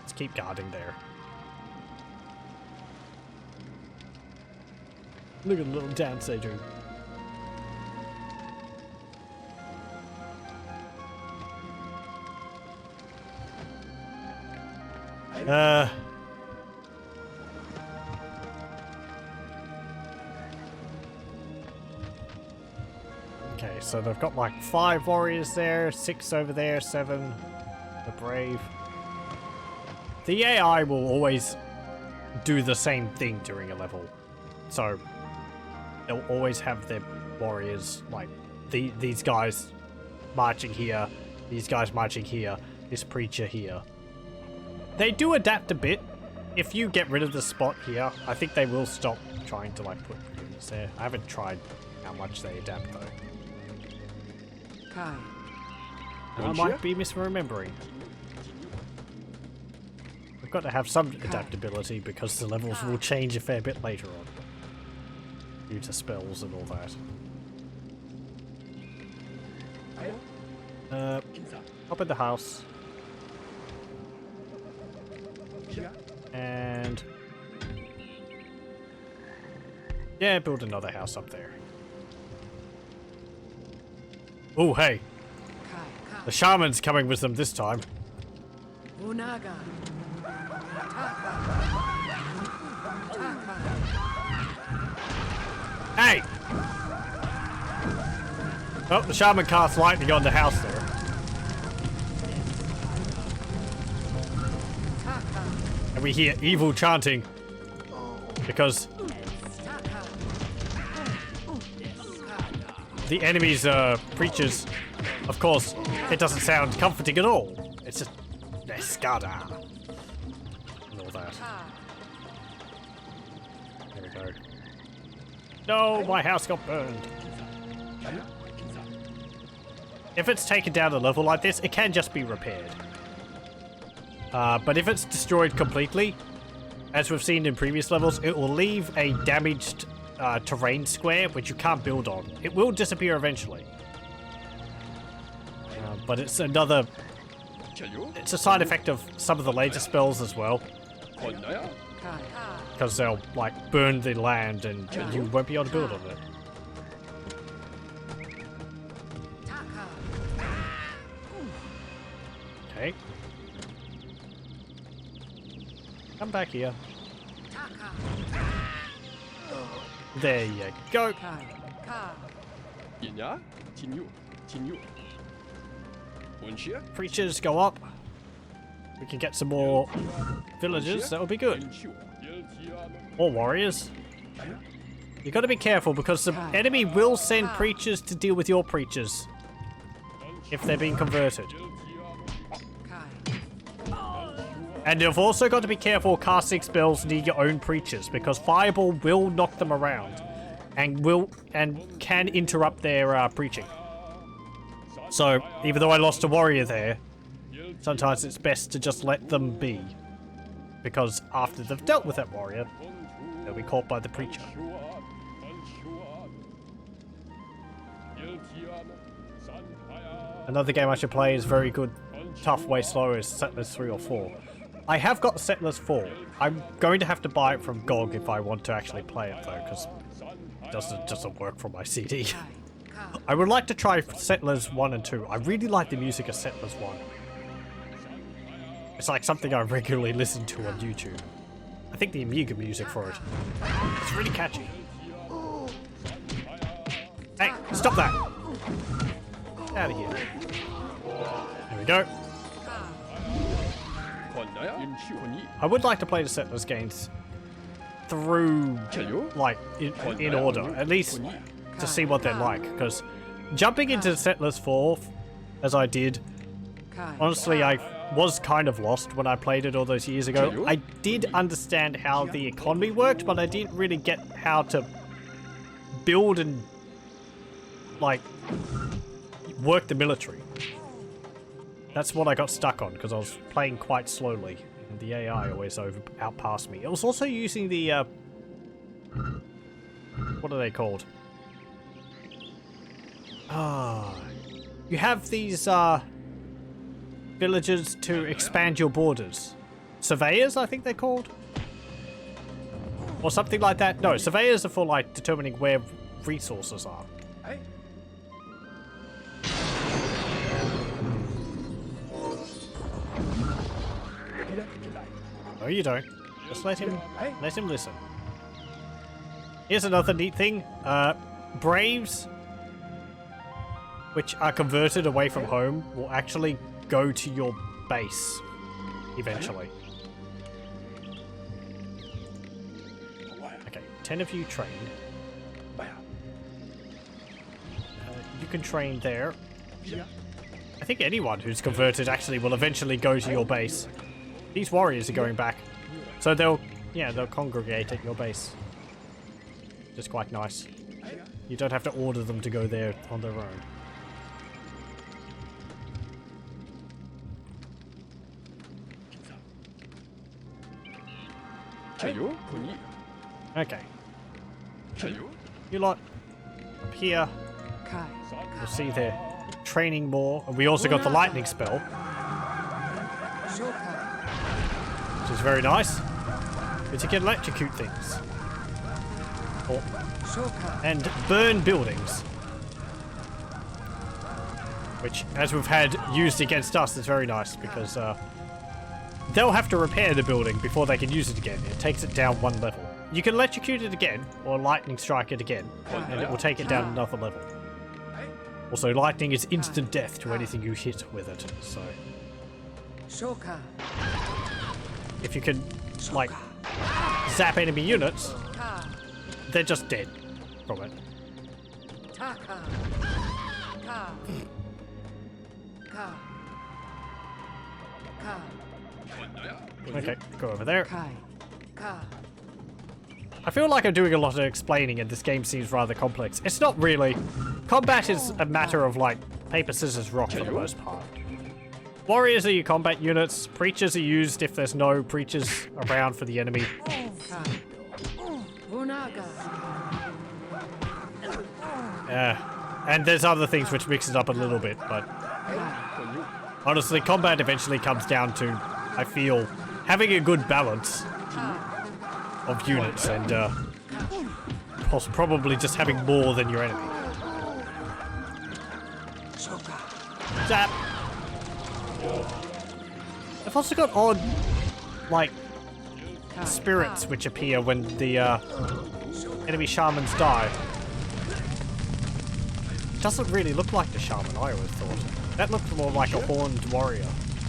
Let's keep guarding there. Look at the little dance they do. Okay, so they've got like 5 warriors there, 6 over there, 7 the brave. The AI will always do the same thing during a level. So they'll always have their warriors, like these guys marching here, these guys marching here, this preacher here. They do adapt a bit. If you get rid of the spot here, I think they will stop trying to like put units there. I haven't tried how much they adapt though. Kai. I might be misremembering. We've got to have some adaptability because the levels will change a fair bit later on. Due to spells and all that. Up in the house. And yeah, build another house up there. Oh, hey. The shaman's coming with them this time. Hey! Oh, the shaman casts lightning on the house there. And we hear evil chanting. Because the enemy's preachers, of course, it doesn't sound comforting at all. It's just Nescada and all that. There we go. No, my house got burned. If it's taken down a level like this, it can just be repaired. But if it's destroyed completely, as we've seen in previous levels, it will leave a damaged terrain square which you can't build on. It will disappear eventually. But it's another... It's a side effect of some of the later spells as well. Because they'll, like, burn the land and you won't be able to build on it. Okay. Come back here. There you go. Preachers go up. We can get some more villagers. That would be good. Or warriors. You got to be careful because the enemy will send preachers to deal with your preachers if they're being converted. And you've also got to be careful casting spells near your own preachers because fireball will knock them around and can interrupt their preaching. So even though I lost a warrior there, sometimes it's best to just let them be because after they've dealt with that warrior, they'll be caught by the preacher. Another game I should play is very good, tough, way slower is Settlers 3 or 4. I have got Settlers 4. I'm going to have to buy it from GOG if I want to actually play it though, because it doesn't work from my CD. I would like to try Settlers 1 and 2. I really like the music of Settlers 1. It's like something I regularly listen to on YouTube. I think the Amiga music for it. It's really catchy. Hey, stop that! Get out of here. There we go. I would like to play the Settlers games through, like, in order, at least to see what they're like, because jumping into Settlers 4, as I did, honestly, I was kind of lost when I played it all those years ago. I did understand how the economy worked, but I didn't really get how to build and, like, work the military. That's what I got stuck on, because I was playing quite slowly, and the AI always outpassed me. It was also using the, what are they called? You have these, villagers to expand your borders. Surveyors, I think they're called? Or something like that. No, surveyors are for, like, determining where resources are. No, you don't. Just let him listen. Here's another neat thing. Braves, which are converted away from home, will actually go to your base eventually. Okay, 10 of you trained. You can train there. I think anyone who's converted actually will eventually go to your base. These warriors are going back. So they'll congregate at your base. Just quite nice. You don't have to order them to go there on their own. Okay. You lot up here. You'll see they're training more. And we also got the lightning spell, which is very nice. But you can electrocute things. And burn buildings. Which, as we've had used against us, is very nice because they'll have to repair the building before they can use it again. It takes it down one level. You can electrocute it again, or lightning strike it again, and it will take it down another level. Also, lightning is instant death to anything you hit with it, so... If you can, like, zap enemy units, they're just dead from it. Okay, go over there. I feel like I'm doing a lot of explaining and this game seems rather complex. It's not really. Combat is a matter of, like, paper, scissors, rock for the most part. Warriors are your combat units. Preachers are used if there's no preachers around for the enemy. And there's other things which mix it up a little bit, but honestly, combat eventually comes down to, I feel, having a good balance of units and probably just having more than your enemy. Zap! I've also got odd, like, spirits which appear when the enemy shamans die. Doesn't really look like the shaman, I always thought. That looked more like a horned warrior.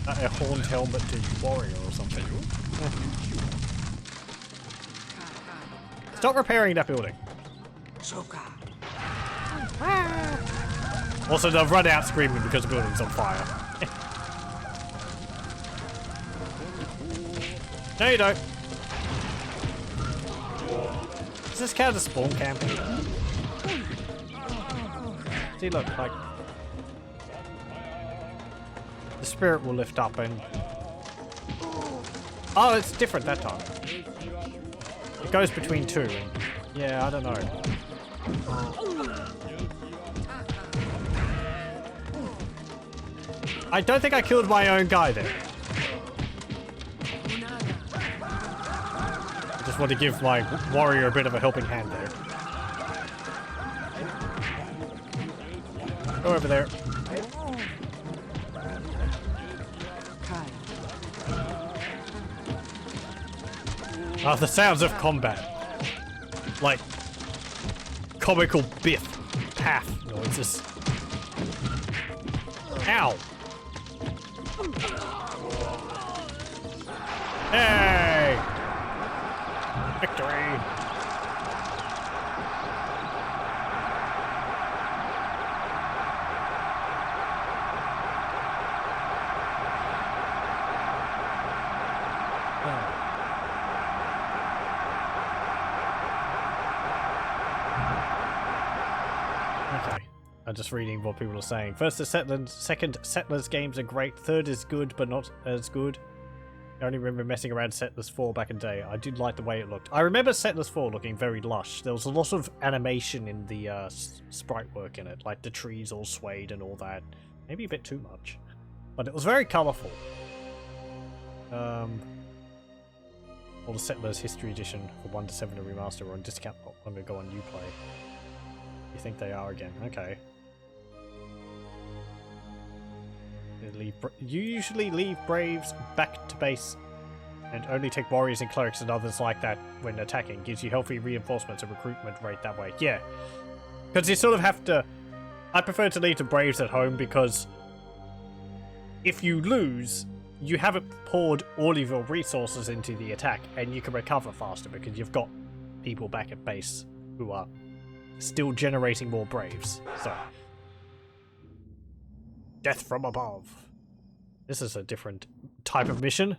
A horned helmeted warrior or something. Stop repairing that building. Also, they'll run out screaming because the building's on fire. No, you don't. Does this count as spawn camping? See, look, like... the spirit will lift up and... oh, it's different that time. It goes between two. And... yeah, I don't know. I don't think I killed my own guy there. I just want to give my warrior a bit of a helping hand there. Go over there. Oh, the sounds of combat. Like comical biff, paff noises. Ow! Hey! Victory! Okay. I'm just reading what people are saying. First is Settlers, second Settlers games are great, third is good but not as good. I only remember messing around Settlers 4 back in the day. I did like the way it looked. I remember Settlers 4 looking very lush. There was a lot of animation in the sprite work in it, like the trees all swayed and all that. Maybe a bit too much. But it was very colourful. All the Settlers History Edition for 1 to 7 to remaster are on discount. Oh, I'm going to go on Uplay. You think they are again? Okay. You usually leave Braves back to base and only take Warriors and Clerics and others like that when attacking. Gives you healthy reinforcements and recruitment rate that way. Yeah. Because you sort of have to... I prefer to leave the Braves at home because if you lose, you haven't poured all of your resources into the attack and you can recover faster because you've got people back at base who are still generating more Braves. So... death from above. This is a different type of mission.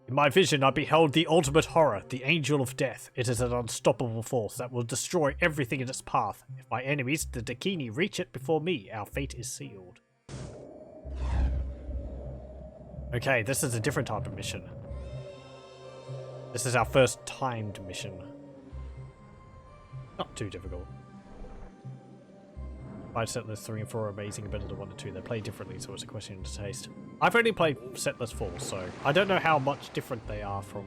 In my vision, I beheld the ultimate horror, the Angel of Death. It is an unstoppable force that will destroy everything in its path. If my enemies, the Dakini, reach it before me, our fate is sealed. Okay, this is a different type of mission. This is our first timed mission. Not too difficult. 5 Settlers 3 and 4 are amazing, better than 1 and 2. They play differently, so it's a question of taste. I've only played Settlers 4, so I don't know how much different they are from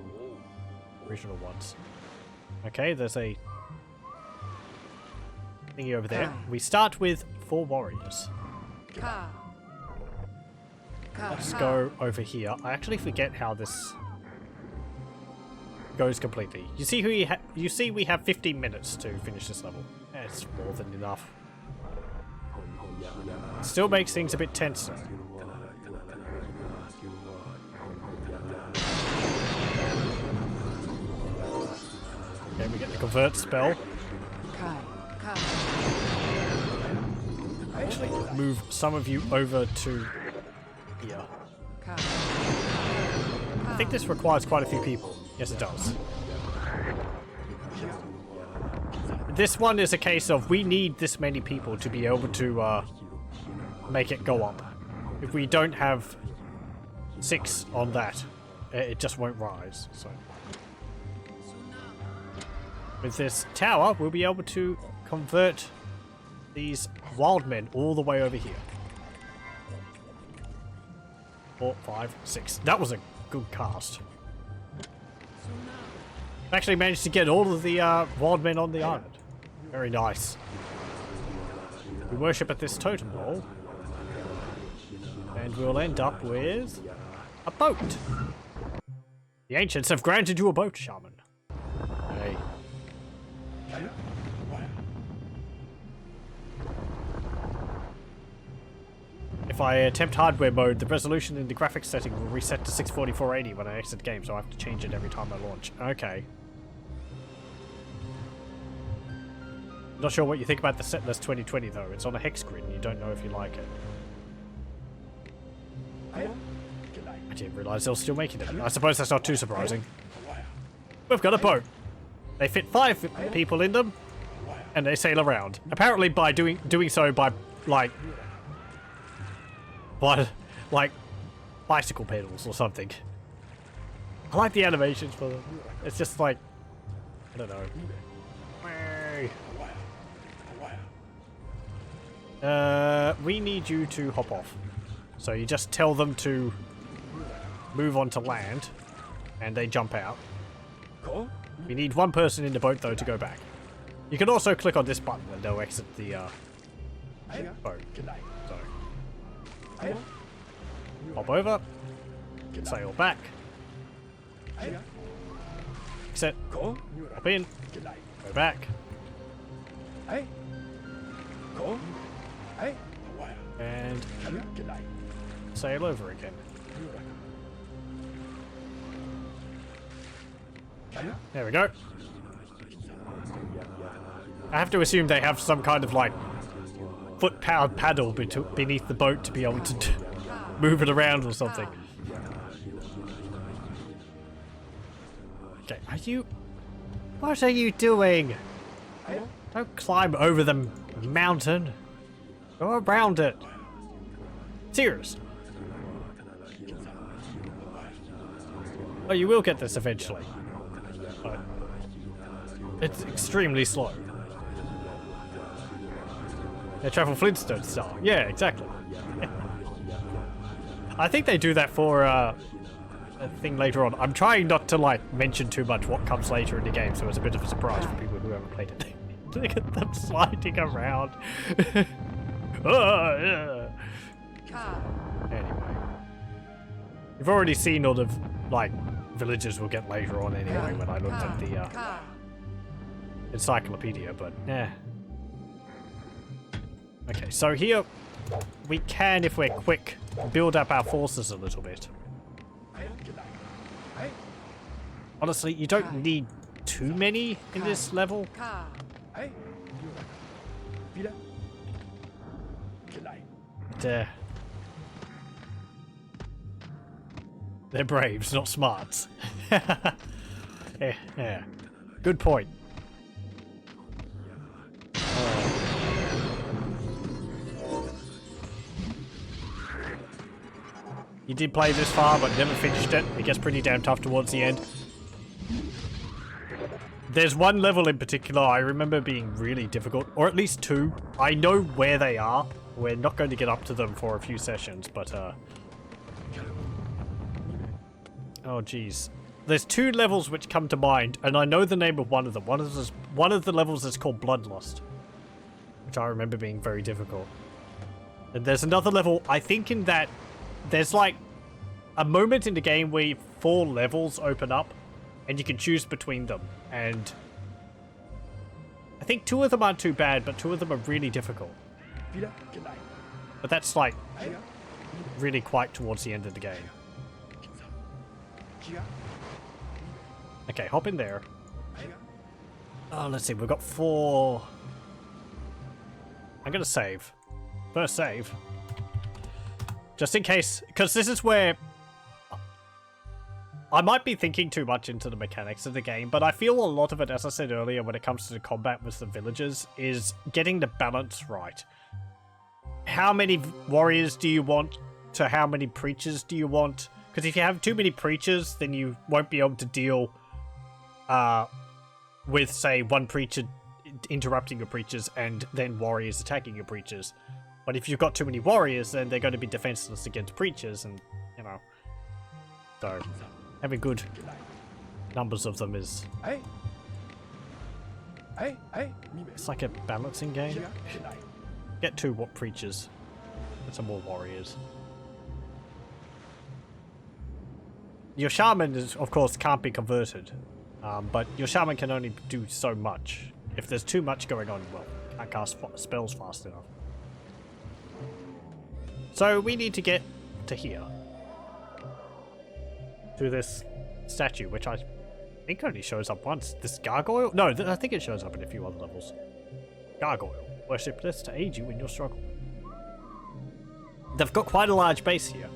original ones. Okay, there's a thingy over there. We start with 4 warriors. Let's go over here. I actually forget how this goes completely. You see who you see we have 15 minutes to finish this level. It's more than enough. Still makes things a bit tenser. Okay, we get the convert spell. Actually, move some of you over to here. I think this requires quite a few people. Yes, it does. This one is a case of we need this many people to be able to make it go up. If we don't have 6 on that, it just won't rise. So with this tower, we'll be able to convert these wild men all the way over here. 4, 5, 6. That was a good cast. Actually managed to get all of the wild men on the island. Very nice. We worship at this totem pole. And we'll end up with a boat. The ancients have granted you a boat, shaman. Hey. If I attempt hardware mode, the resolution in the graphics setting will reset to 640-480 when I exit the game, so I have to change it every time I launch. Okay. Not sure what you think about the set list 2020 though. It's on a hex grid and you don't know if you like it. I didn't realise they were still making it. I suppose that's not too surprising. We've got a boat. They fit 5 people in them, and they sail around. Apparently, by doing so by like bicycle pedals or something. I like the animations for them. It's just like, I don't know. We need you to hop off. So you just tell them to move on to land, and they jump out. We need one person in the boat though to go back. You can also click on this button and they'll exit the boat. So hop over, sail back, exit, hop in, go back, and sail over again. There we go. I have to assume they have some kind of like foot-powered paddle beneath the boat to be able to move it around or something. Okay, what are you doing? Don't climb over the mountain. Go around it. Serious. Oh, you will get this eventually. But it's extremely slow. They travel Flintstone style. Yeah, exactly. I think they do that for a thing later on. I'm trying not to like mention too much what comes later in the game, so it's a bit of a surprise for people who haven't played it. Look at them sliding around. Oh, yeah. Anyway, you've already seen all of like villages we'll get later on anyway when I looked at the encyclopedia, but yeah. Okay, so here we can, if we're quick, build up our forces a little bit. Honestly, you don't need too many in this level. But, they're braves, not smarts. Yeah, good point. You did play this far, but never finished it. It gets pretty damn tough towards the end. There's one level in particular I remember being really difficult, or at least 2. I know where they are. We're not going to get up to them for a few sessions, but oh geez. There's 2 levels which come to mind, and I know the name of one of them. One of the levels is called Bloodlust, which I remember being very difficult. And there's another level, I think in that there's like a moment in the game where 4 levels open up and you can choose between them, and I think 2 of them aren't too bad, but 2 of them are really difficult. But that's like really quite towards the end of the game. Okay, hop in there. Oh, let's see, we've got 4. I'm gonna save. First save. Just in case, because this is where I might be thinking too much into the mechanics of the game, but I feel a lot of it, as I said earlier, when it comes to the combat with the villagers, is getting the balance right. How many warriors do you want to how many preachers do you want? Because if you have too many preachers, then you won't be able to deal with, say, one preacher interrupting your preachers and then warriors attacking your preachers. But if you've got too many warriors, then they're going to be defenseless against preachers, and, you know. So, having good numbers of them is... It's like a balancing game. Get 2 preachers and some more warriors. your shaman is, of course, can't be converted. But your shaman can only do so much. If there's too much going on, well, can't cast spells fast enough. So we need to get to here. To this statue, which I think only shows up once. This gargoyle? No, I think it shows up in a few other levels. Gargoyle. Worship this to aid you in your struggle. They've got quite a large base here.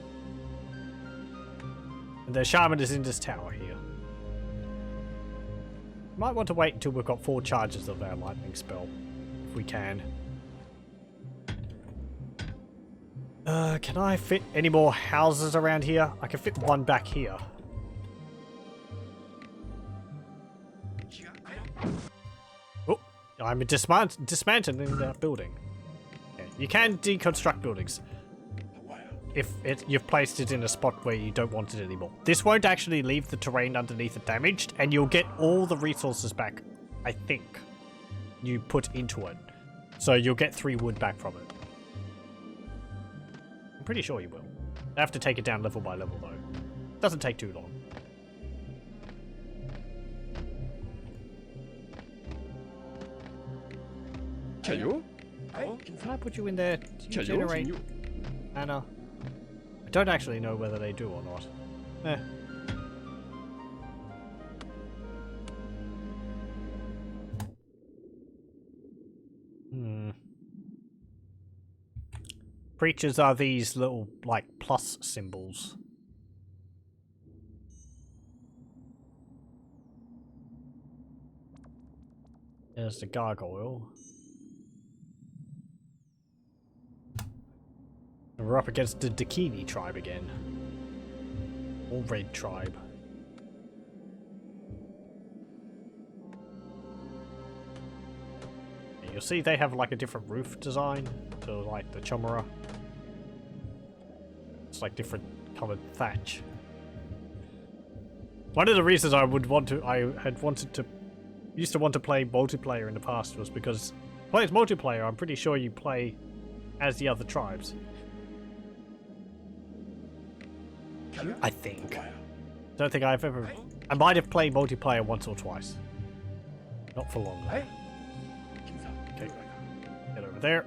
And their shaman is in this tower here. Might want to wait until we've got 4 charges of our lightning spell. If we can. Can I fit any more houses around here? I can fit one back here. Oh, I'm dismantling that building. Yeah, you can deconstruct buildings if you've placed it in a spot where you don't want it anymore. This won't actually leave the terrain underneath it damaged, and you'll get all the resources back, I think, you put into it. So you'll get 3 wood back from it. I'm pretty sure you will. I have to take it down level by level, though. Doesn't take too long. Can I put you in there to generate mana? I don't actually know whether they do or not. Eh. Creatures are these little, like, plus symbols. There's the gargoyle. And we're up against the Dakini tribe again. Or Red tribe. You'll see they have like a different roof design to like the Chomara. It's like different coloured thatch. One of the reasons I used to want to play multiplayer in the past was because playing multiplayer, I'm pretty sure you play as the other tribes. I think. Don't think I've ever. I might have played multiplayer once or twice. Not for long though. Okay. Get over there.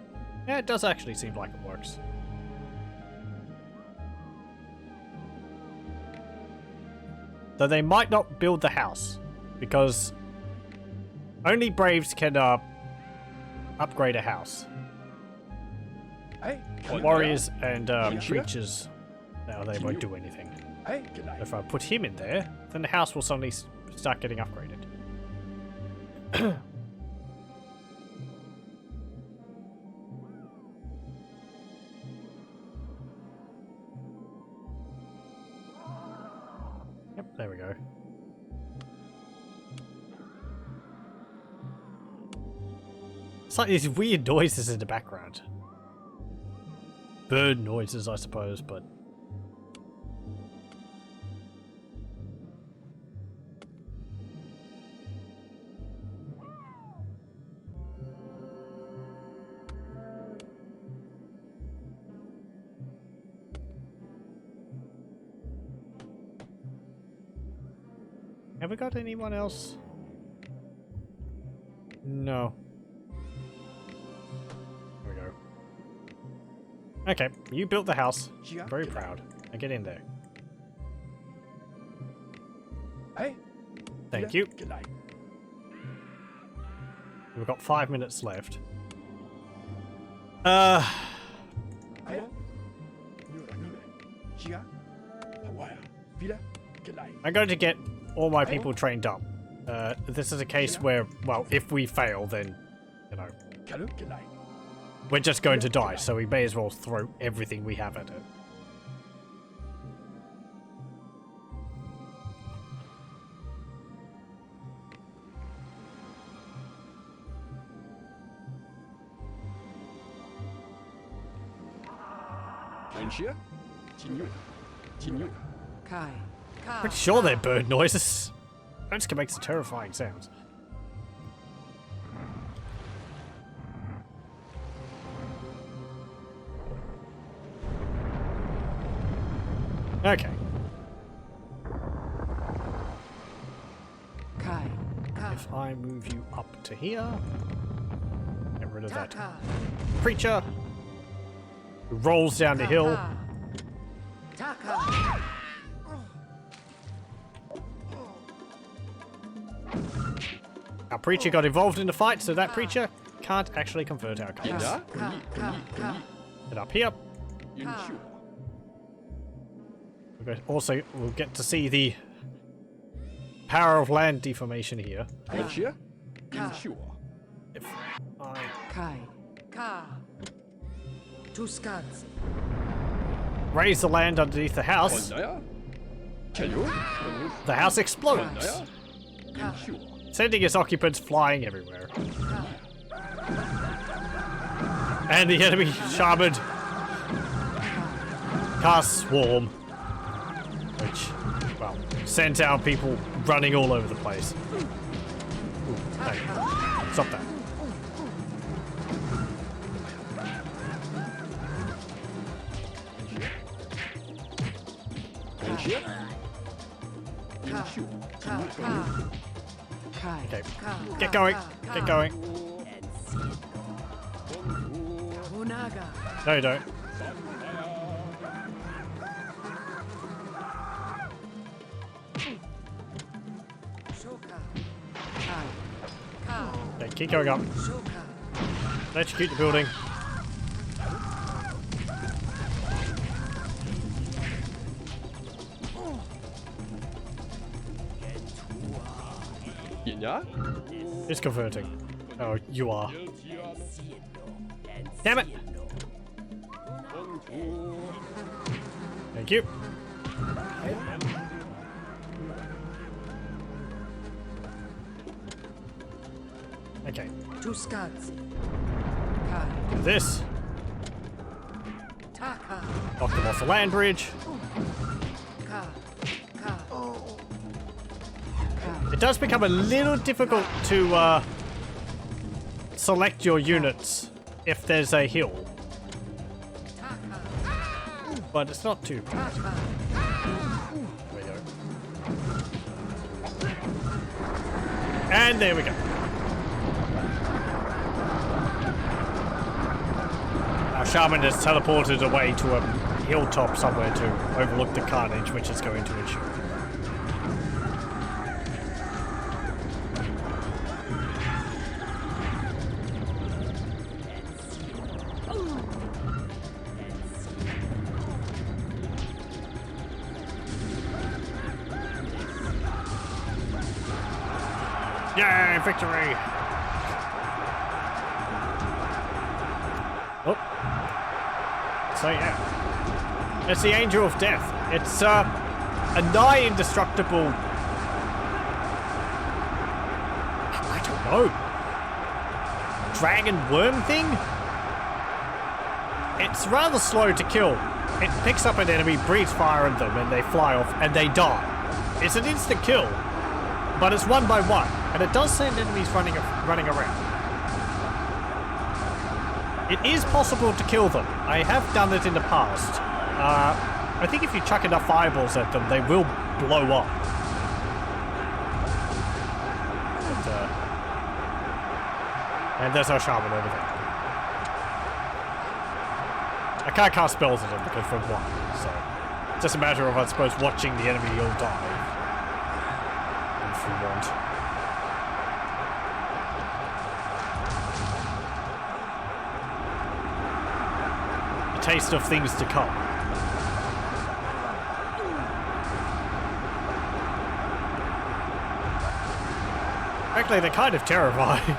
Yeah, it does actually seem like it works. Though they might not build the house, because only Braves can upgrade a house. Warriors and creatures, no, they won't do anything. If I put him in there, then the house will suddenly start getting upgraded. Yep, there we go. It's like these weird noises in the background. Bird noises, I suppose, but... Have we got anyone else? No. There we go. Okay, you built the house. I'm very proud. Now get in there. Thank you. We've got 5 minutes left. I'm going to get all my people trained up. This is a case where, well, if we fail, then, you know, we're just going to die, so we may as well throw everything we have at it. Pretty sure they're bird noises. Birds can make some terrifying sounds. Okay. I move you up to here. Get rid of that creature who rolls down the hill. Our preacher got involved in the fight, so that preacher can't actually convert our cards. And up here. Also, we'll get to see the power of land deformation here. If I raise the land underneath the house, the house explodes, sending its occupants flying everywhere. And the enemy shaman casts Swarm, which, well, sends out people running all over the place. Ooh, hey, stop that. Okay, get going, get going. No, you don't. Okay, keep going up. Electrocute the building. It's converting. Oh, you are. Damn it! Thank you. Okay. Do this. Knock them off the land bridge. It does become a little difficult to select your units if there's a hill. But it's not too bad. There we go. And there we go. Our shaman has teleported away to a hilltop somewhere to overlook the carnage which is going to ensue. Yay, victory! Oh. So yeah. It's the Angel of Death. It's a nigh indestructible... I don't know. Dragon worm thing? It's rather slow to kill. It picks up an enemy, breathes fire at them, and they fly off, and they die. It's an instant kill. But it's one by one, and it does send enemies running around. It is possible to kill them. I have done it in the past. I think if you chuck enough fireballs at them, they will blow up. And there's our shaman over there. I can't cast spells at him because for one, so it's just a matter of, I suppose, watching the enemy all die. If you want. A taste of things to come. Frankly, they're kind of terrifying.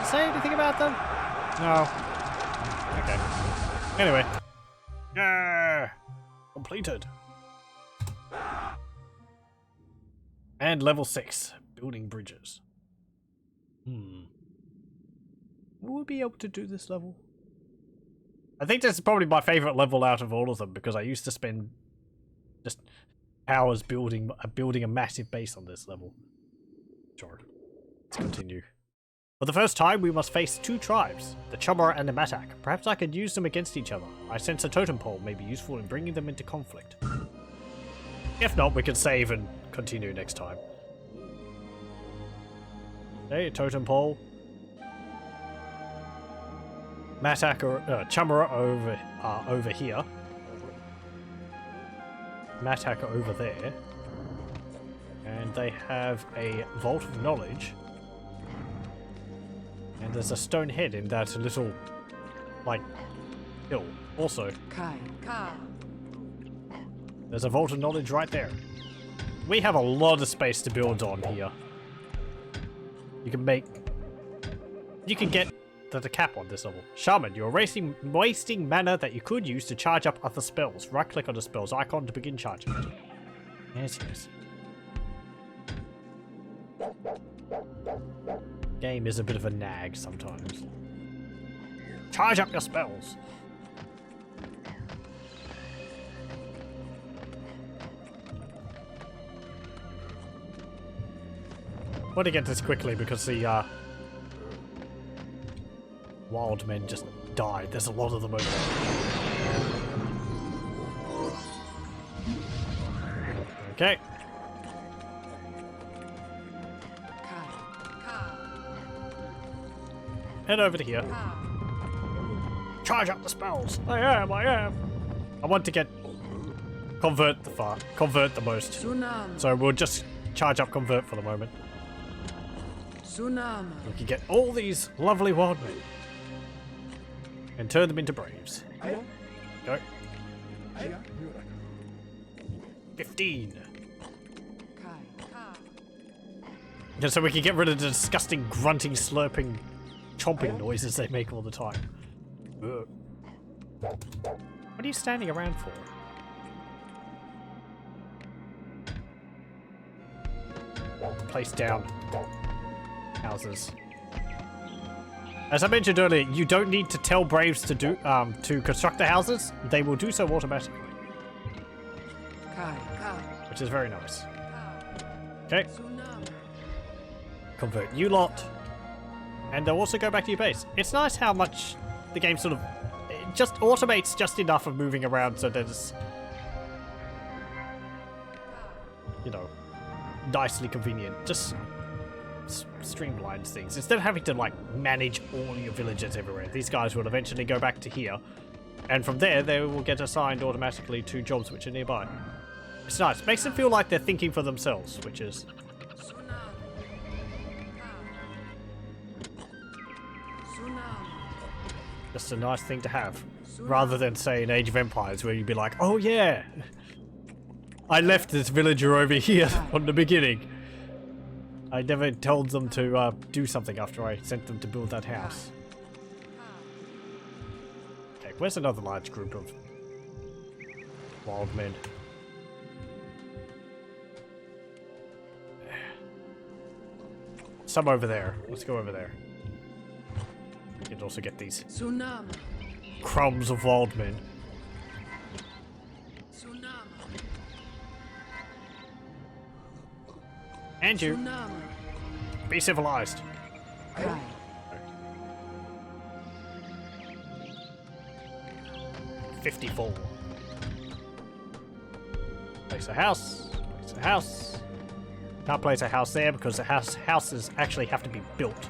Say anything about them? No. Okay. Anyway. Yeah. Completed. And level 6. Building bridges. Will we be able to do this level? I think this is probably my favorite level out of all of them because I used to spend just hours building a massive base on this level. Sure. Let's continue. For the first time, we must face two tribes, the Chumara and the Matak. Perhaps I could use them against each other. I sense a totem pole may be useful in bringing them into conflict. If not, we can save and continue next time. Okay, totem pole. Matak or Chumara over here. Matak over there. And they have a Vault of Knowledge. And there's a stone head in that little, like, hill. Also, there's a Vault of Knowledge right there. We have a lot of space to build on here. You can get the cap on this level. Shaman, you're wasting mana that you could use to charge up other spells. Right-click on the spells icon to begin charging it. Yes, yes. Game is a bit of a nag sometimes. Charge up your spells. I want to get this quickly because the wild men just died. There's a lot of them over there. Okay. Head over to here. Charge up the spells. I am. I want to get convert the most. So we'll just charge up convert for the moment. We can get all these lovely wild men and turn them into braves. Go. 15. Just so we can get rid of the disgusting grunting, slurping, chomping noises they make all the time. Ugh. What are you standing around for? Place down houses. As I mentioned earlier, you don't need to tell braves to do to construct the houses. They will do so automatically, which is very nice. Okay. Convert you lot. And they'll also go back to your base. It's nice how much the game sort of it just automates just enough of moving around so that it's, you know, nicely convenient. Just streamlines things. Instead of having to, like, manage all your villagers everywhere, these guys will eventually go back to here. And from there, they will get assigned automatically to jobs which are nearby. It's nice. It makes them feel like they're thinking for themselves, which is just a nice thing to have, rather than, say, in Age of Empires, where you'd be like, oh yeah, I left this villager over here from the beginning. I never told them to do something after I sent them to build that house. Okay, where's another large group of wild men? Some over there. Let's go over there. You can also get these crumbs of wild men. And you. Be civilized. 54. Place a house. Place a house. Can't place a house there because the houses actually have to be built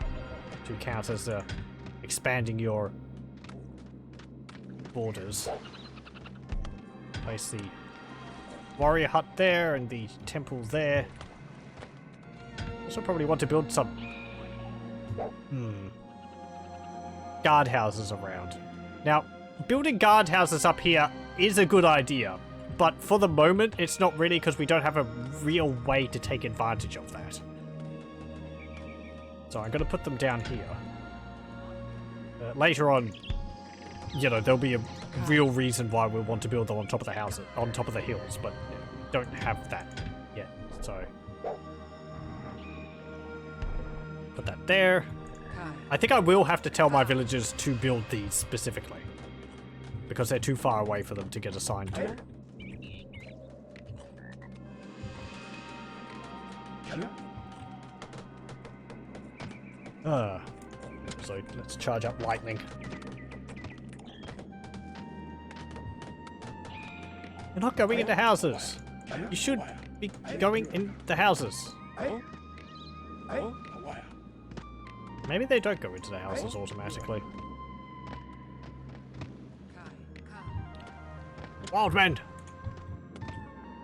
to count as expanding your borders. Place the warrior hut there and the temple there. Also probably want to build some guard houses around. Now, building guard houses up here is a good idea, but for the moment it's not really because we don't have a real way to take advantage of that. So I'm going to put them down here. Later on, you know, there'll be a real reason why we want to build them on top of the houses, on top of the hills, but don't have that yet. So put that there. I think I will have to tell my villagers to build these specifically because they're too far away for them to get assigned to. So let's charge up lightning. You're not going into houses. You should be going into houses. Maybe they don't go into the houses automatically. Wild men!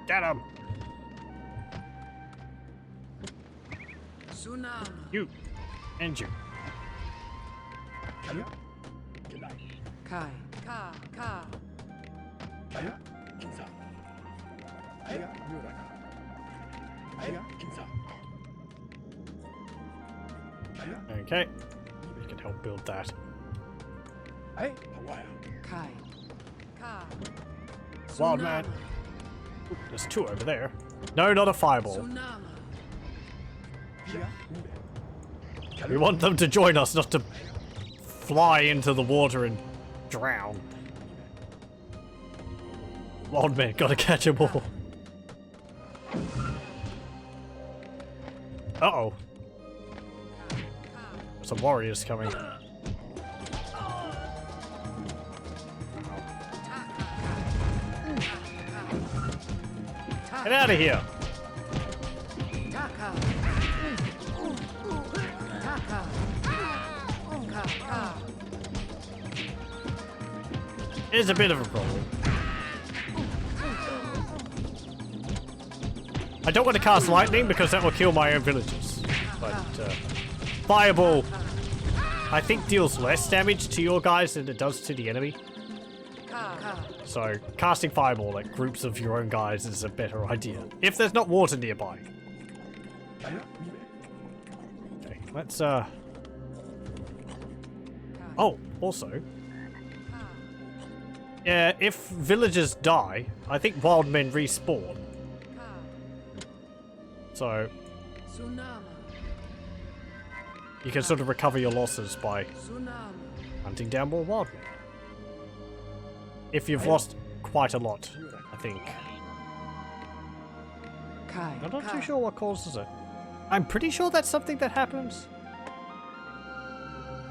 Get him! You! And you. Okay. We can help build that. Wild man! Ooh, there's two over there. No, not a fireball. We want them to join us, not to fly into the water and drown. Wild man, gotta catch them all. Uh-oh. Some warriors coming. Get out of here! It is a bit of a problem. I don't want to cast lightning because that will kill my own villagers. But fireball, I think, deals less damage to your guys than it does to the enemy. So casting fireball at groups of your own guys is a better idea. If there's not water nearby. Okay, let's oh, also. Yeah, if villagers die, I think wild men respawn. So you can sort of recover your losses by hunting down more wild men. If you've lost quite a lot, I think. I'm not too sure what causes it. I'm pretty sure that's something that happens.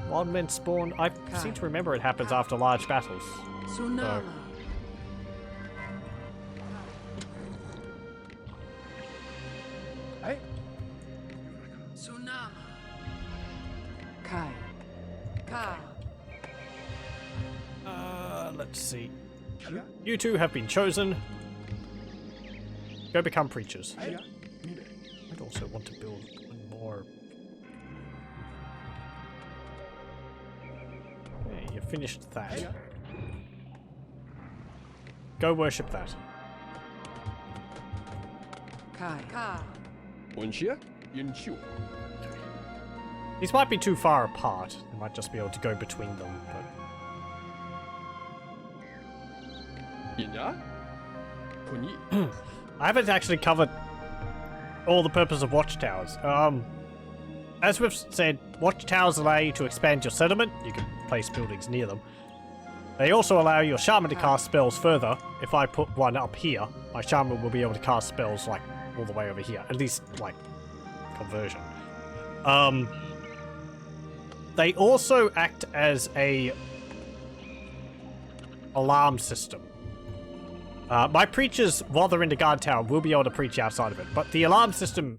Wild men spawn. I seem to remember it happens after large battles. So. Let's see. You two have been chosen. Go become preachers. I'd also want to build one more. Okay, you finished that. Go worship that. These might be too far apart. I might just be able to go between them, but... I haven't actually covered all the purpose of watchtowers. As we've said, watchtowers allow you to expand your settlement. You can place buildings near them. They also allow your shaman to cast spells further. If I put one up here, my shaman will be able to cast spells like all the way over here. At least like conversion. They also act as a alarm system. My preachers, while they're in the guard tower, will be able to preach outside of it. But the alarm system,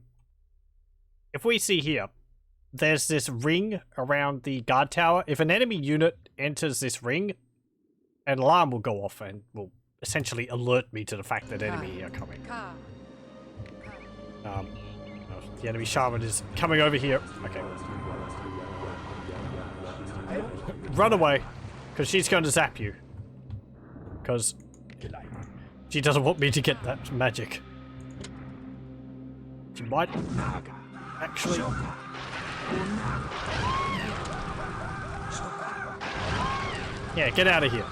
if we see here, there's this ring around the guard tower. If an enemy unit enters this ring, an alarm will go off and will essentially alert me to the fact that enemy are coming. The enemy shaman is coming over here. Okay. Run away, because she's going to zap you. Because she doesn't want me to get that magic. She might actually... Yeah, get out of here.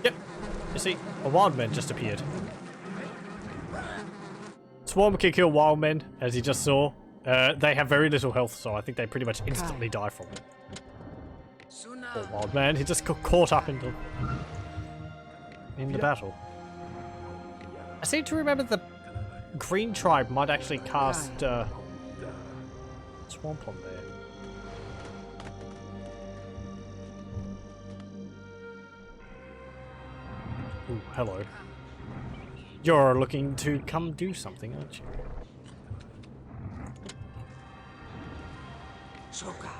Yep. You see, a wild man just appeared. Swarm can kill wild men, as you just saw. They have very little health, so I think they pretty much instantly die from it. Poor wild man, he just got caught up in the battle. I seem to remember green tribe might actually cast swamp on there. Ooh, hello. You're looking to come do something, aren't you?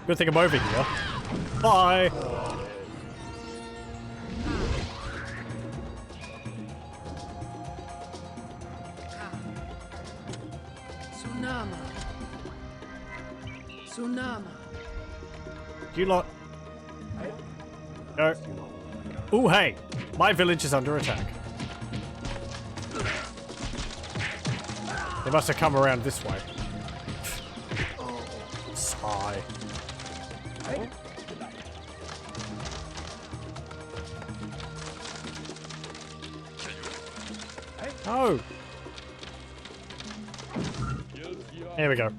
Good thing I'm over here. Bye! Tsunama. You lot. Go. Ooh, hey! My village is under attack. They must have come around this way. Sigh. Oh! Here we go.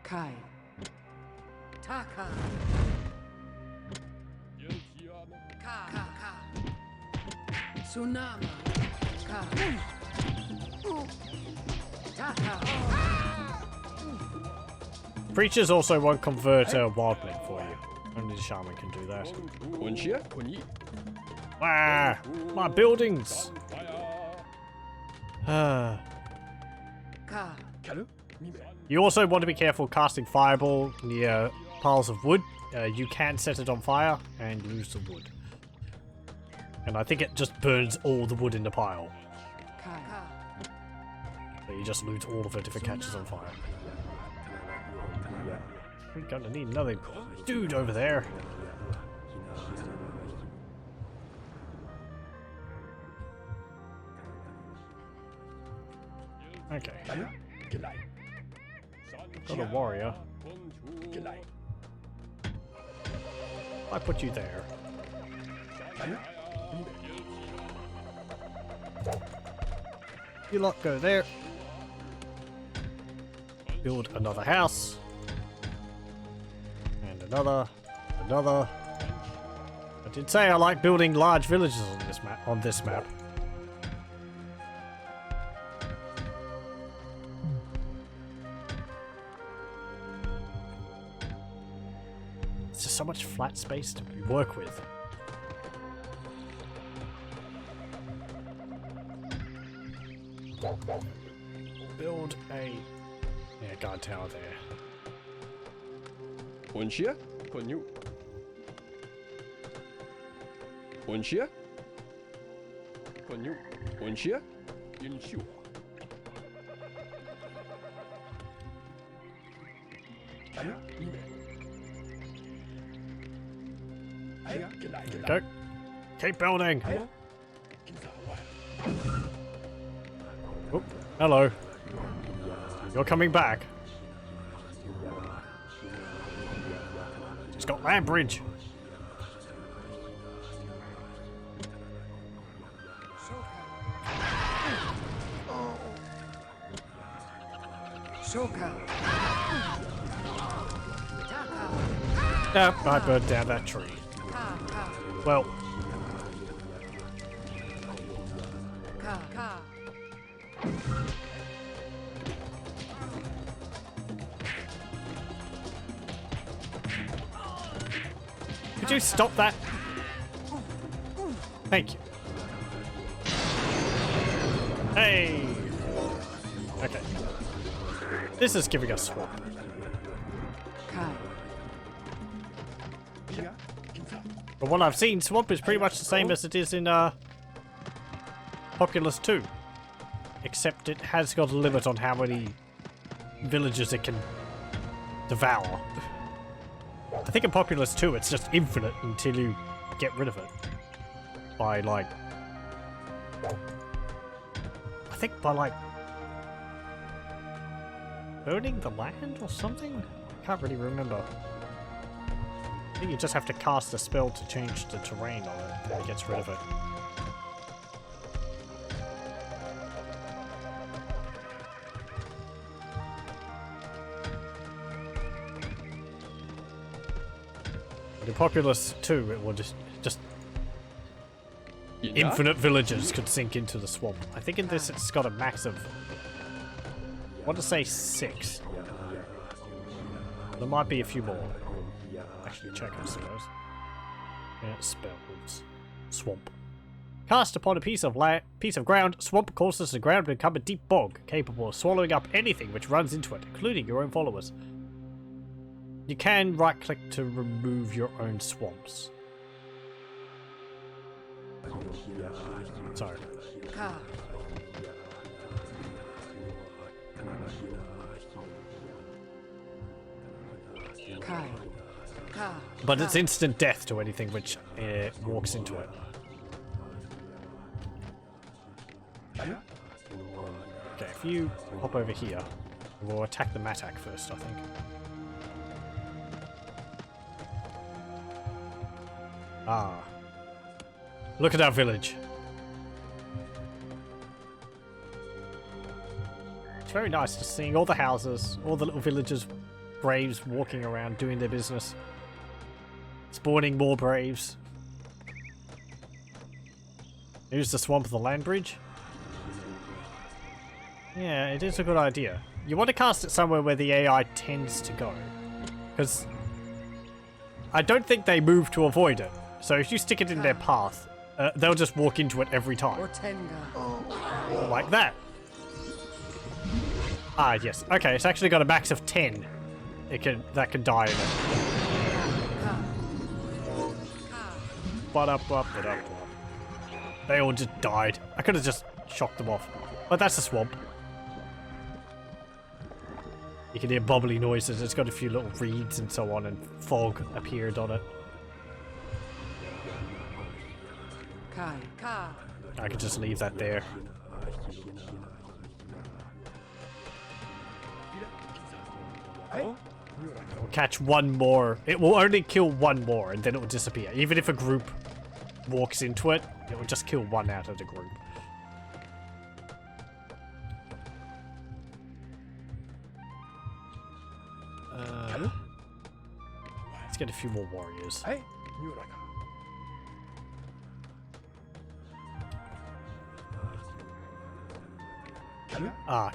Kai. Taka. Ka. Tsunama. Ka. Taka. Preachers also won't convert a wildling for you. Only the shaman can do that. Ah, my buildings! Ka. You also want to be careful casting fireball near piles of wood. You can set it on fire and lose the wood. And I think it just burns all the wood in the pile. But you just lose all of it if it catches on fire. We're gonna need another dude over there. Okay. Got a warrior. I put you there. You lot go there. Build another house. And another. I did say I like building large villages on this map. There's just so much flat space to work with. Build a guard tower there. Go. Keep building. Oh, hello. You're coming back. It's got land bridge. I burned down that tree. Well. Could you stop that? Thank you. Hey! Okay. This is giving us swamp. But what I've seen, swamp is pretty much the same as it is in Populous 2. Except it has got a limit on how many villages it can devour. I think in Populous 2 it's just infinite until you get rid of it. By like... I think by like... burning the land or something? I can't really remember. I think you just have to cast a spell to change the terrain on it and it gets rid of it. But in Populous 2, it will just infinite villagers could sink into the swamp. I think in this it's got a max of, I want to say 6. There might be a few more. Actually check, I suppose. Yeah, spells. Swamp. Cast upon a piece of ground, swamp causes the ground to become a deep bog, capable of swallowing up anything which runs into it, including your own followers. You can right-click to remove your own swamps. Sorry. Ka. Kai. Ka. But it's instant death to anything which walks into it. Okay, if you hop over here, we'll attack the Matak first, I think. Ah. Look at our village. It's very nice just seeing all the houses, all the little villagers, braves walking around doing their business. Spawning more braves. Here's the swamp of the land bridge. Yeah, it is a good idea. You want to cast it somewhere where the AI tends to go. Because I don't think they move to avoid it. So if you stick it in their path, they'll just walk into it every time. Ortenga. Like that. Ah, yes. Okay, it's actually got a max of 10. That can die in it. They all just died. I could have just shocked them off. But that's a swamp. You can hear bubbly noises. It's got a few little reeds and so on, and fog appeared on it. Kai. Ka. I could just leave that there. We'll catch one more. It will only kill one more, and then it will disappear. Even if a group walks into it, it will just kill one out of the group. Let's get a few more warriors.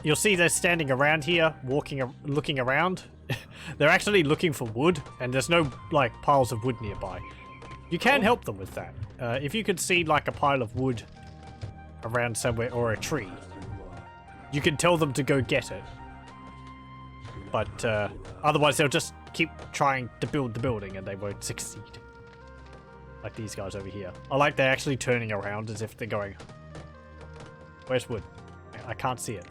You'll see they're standing around here, looking around. They're actually looking for wood, and there's no, like, piles of wood nearby. You can help them with that. If you could see, like, a pile of wood around somewhere, or a tree, you can tell them to go get it. But, otherwise they'll just keep trying to build the building, and they won't succeed. Like these guys over here. I like they're actually turning around as if they're going, where's wood? I can't see it.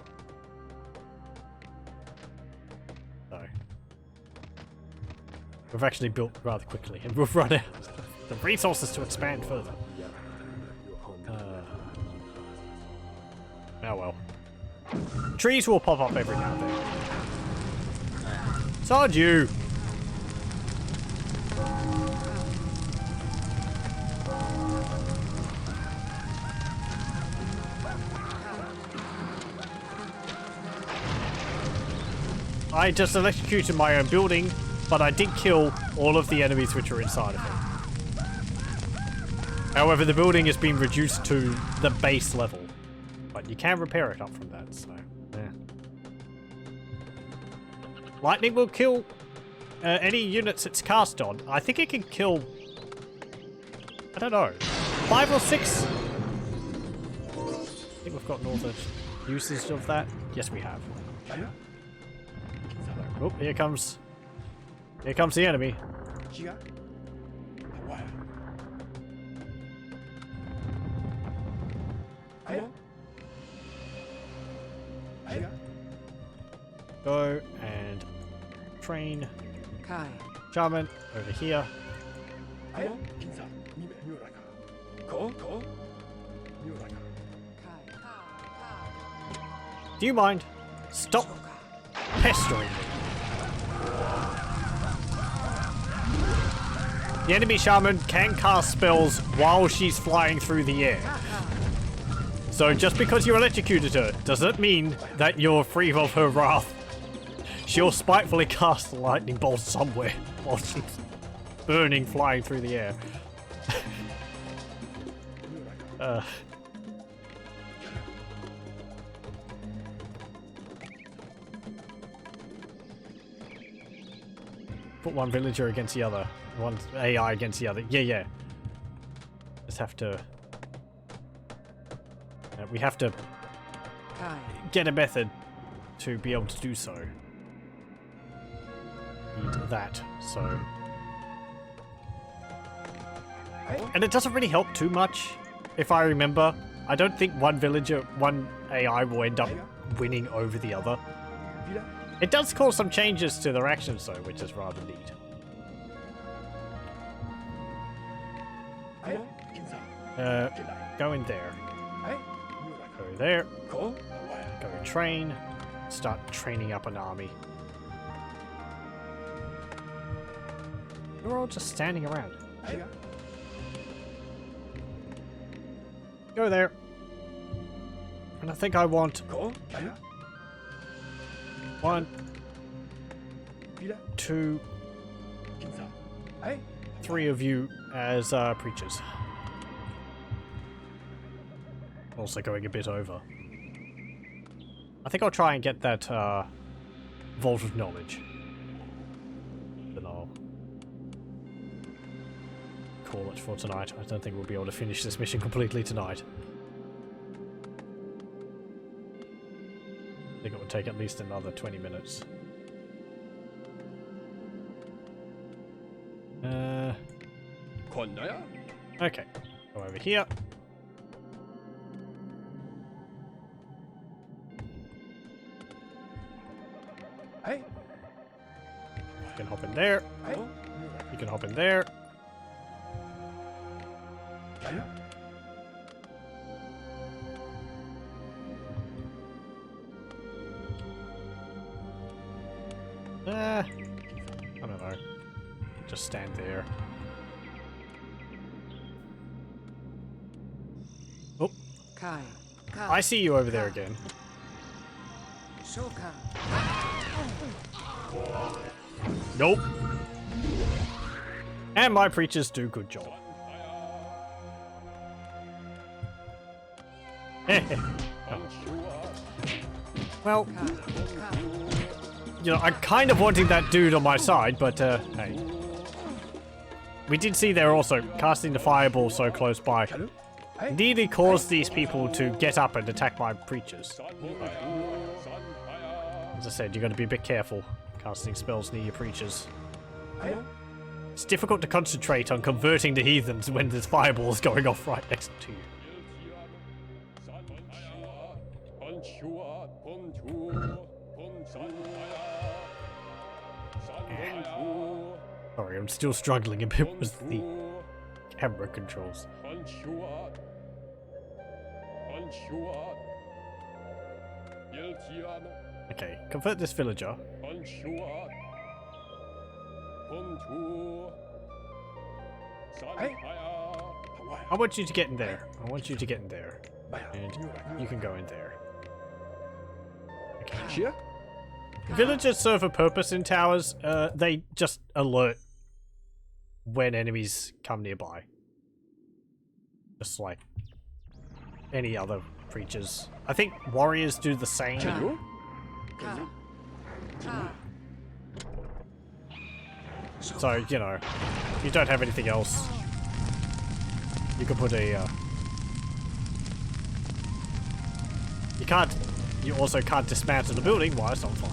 So we've actually built rather quickly, and we've run out the resources to expand further. Oh well. Trees will pop up every now and then. Sod you! I just electrocuted my own building, but I did kill all of the enemies which are inside of it. However, the building has been reduced to the base level, but you can repair it up from that, so yeah. Lightning will kill any units it's cast on. I think it can kill, I don't know, 5 or 6? I think we've gotten all the uses of that. Yes, we have. Oh, here comes the enemy. Go and train Kai. Shaman over here. Do you mind? Stop pestering me. The enemy shaman can cast spells while she's flying through the air. So just because you electrocuted her doesn't mean that you're free of her wrath. She'll spitefully cast a lightning bolt somewhere while she's burning, flying through the air. Put one villager against the other. One AI against the other. Yeah. Just have to... we have to Kai. get a method to be able to do so. Need that, so... And it doesn't really help too much, if I remember. I don't think one villager, one AI will end up winning over the other. It does cause some changes to their actions though, which is rather neat. Go in there. Go there. Go train. Start training up an army. You're all just standing around. Go there. And I think I want 1, 2, 3 of you as preachers. Also going a bit over. I think I'll try and get that Vault of Knowledge. Then I'll call it for tonight. I don't think we'll be able to finish this mission completely tonight. I think it would take at least another 20 minutes. Okay. Go over here. You can hop in there. You can hop in there. I don't know. Just stand there. Oh, Kai. Kai. I see you over there again. Shoka. Nope. And my preachers do good job. Well, you know, I'm kind of wanting that dude on my side, but hey. We did see they're also casting the fireball so close by. Nearly caused these people to get up and attack my preachers. As I said, you got to be a bit careful casting spells near your preachers. It's difficult to concentrate on converting the heathens when there's fireballs going off right next to you. Sorry, I'm still struggling a bit with the camera controls. Okay, convert this villager. I want you to get in there. I want you to get in there. And you can go in there. Okay. Villagers serve a purpose in towers. They just alert when enemies come nearby. Just like any other creatures. I think warriors do the same. So, you know, if you don't have anything else, you can put a, you also can't dismantle the building while it's on fire.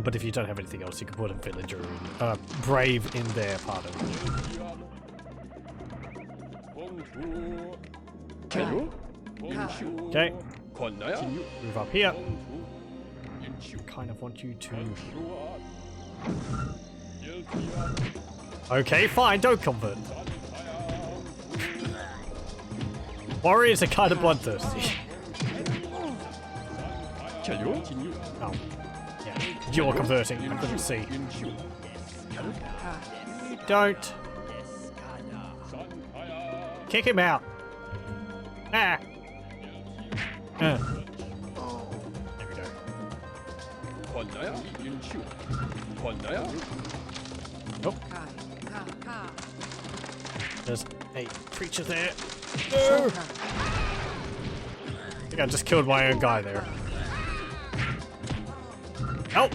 But if you don't have anything else, you can put a villager in, brave in there, pardon. Okay. Move up here. Kind of want you to... Okay, fine, don't convert. Warriors are kind of bloodthirsty. Oh. Yeah, you're converting, I couldn't see. Don't. Kick him out. Ah. There we Oh, Kai. Ka. there's a creature there. No! I think I just killed my own guy there. Help!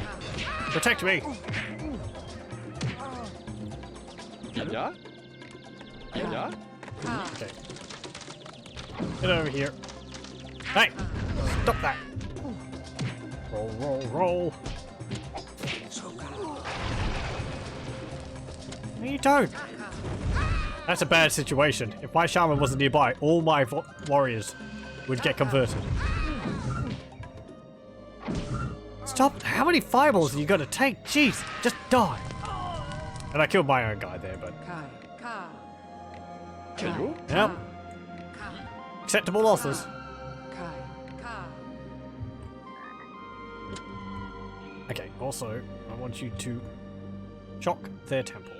Protect me! Ka. Okay. Get over here. Hey! Stop that! Roll, roll, roll! No, you don't! That's a bad situation. If my shaman wasn't nearby, all my warriors would get converted. Stop! How many fireballs are you gonna take? Jeez! Just die! And I killed my own guy there, but... Kai. Ka. Yep. Acceptable losses. Kai. Ka. Okay, also, I want you to shock their temple.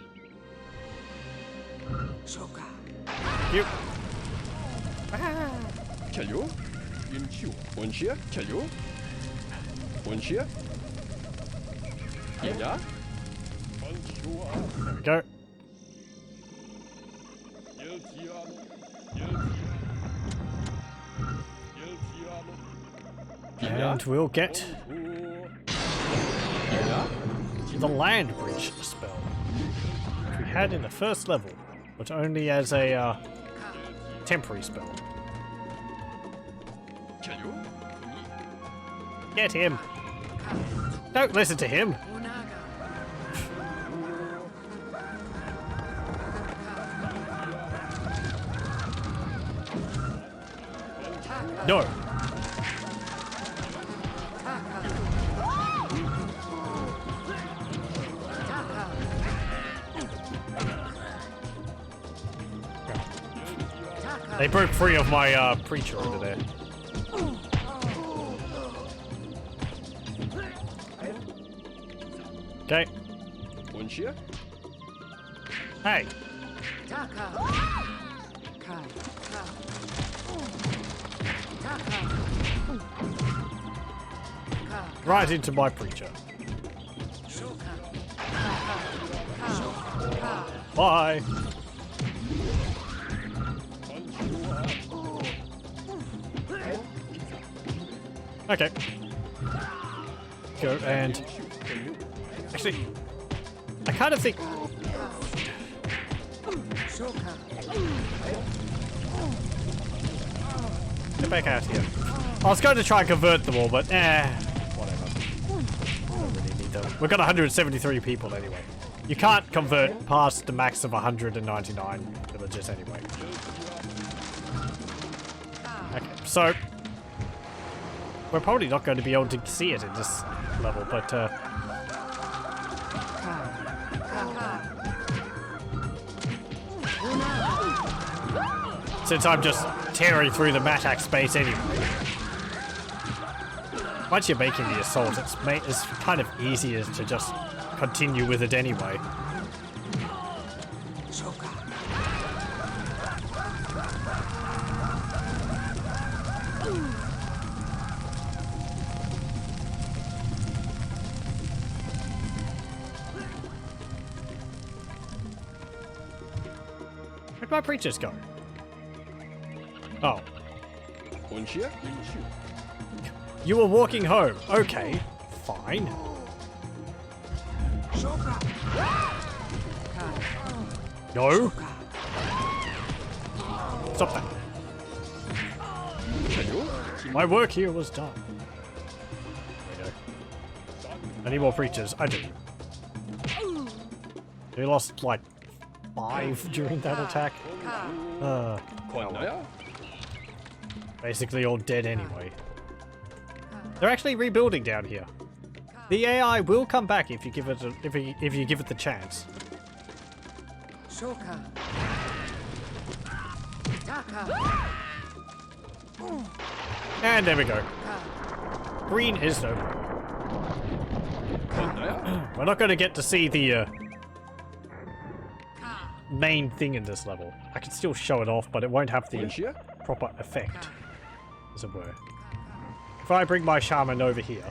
Shoka. You. There we go. And we'll get the land bridge spell, which we had in the first level, but only as a temporary spell. Get him! Don't listen to him! No! They broke free of my preacher over there. Okay. Hey! Taka. Kai. Ka. Taka. Ka. Right into my preacher. Shoka. Ka. Bye! Okay. Go and... Actually, I kind of think... Shoka. Get back out here. I was going to try and convert them all, but whatever. Don't really need them. We've got 173 people anyway. You can't convert past the max of 199 villagers anyway. Okay, so... We're probably not going to be able to see it in this level, but since I'm just tearing through the Matak space anyway. Once you're making the assault, it's kind of easier to just continue with it anyway. Where'd my preachers go? Oh. You were walking home. Okay, fine. No. Stop that. My work here was done. There we go. Any more preachers? I do. We lost like 5 during that attack. Oh well. Basically all dead anyway. They're actually rebuilding down here. The AI will come back if you give it if you give it the chance. Shoka. Taka. And there we go. Green is no. We're not going to get to see the main thing in this level. I can still show it off, but it won't have the proper effect, as it were. If I bring my shaman over here,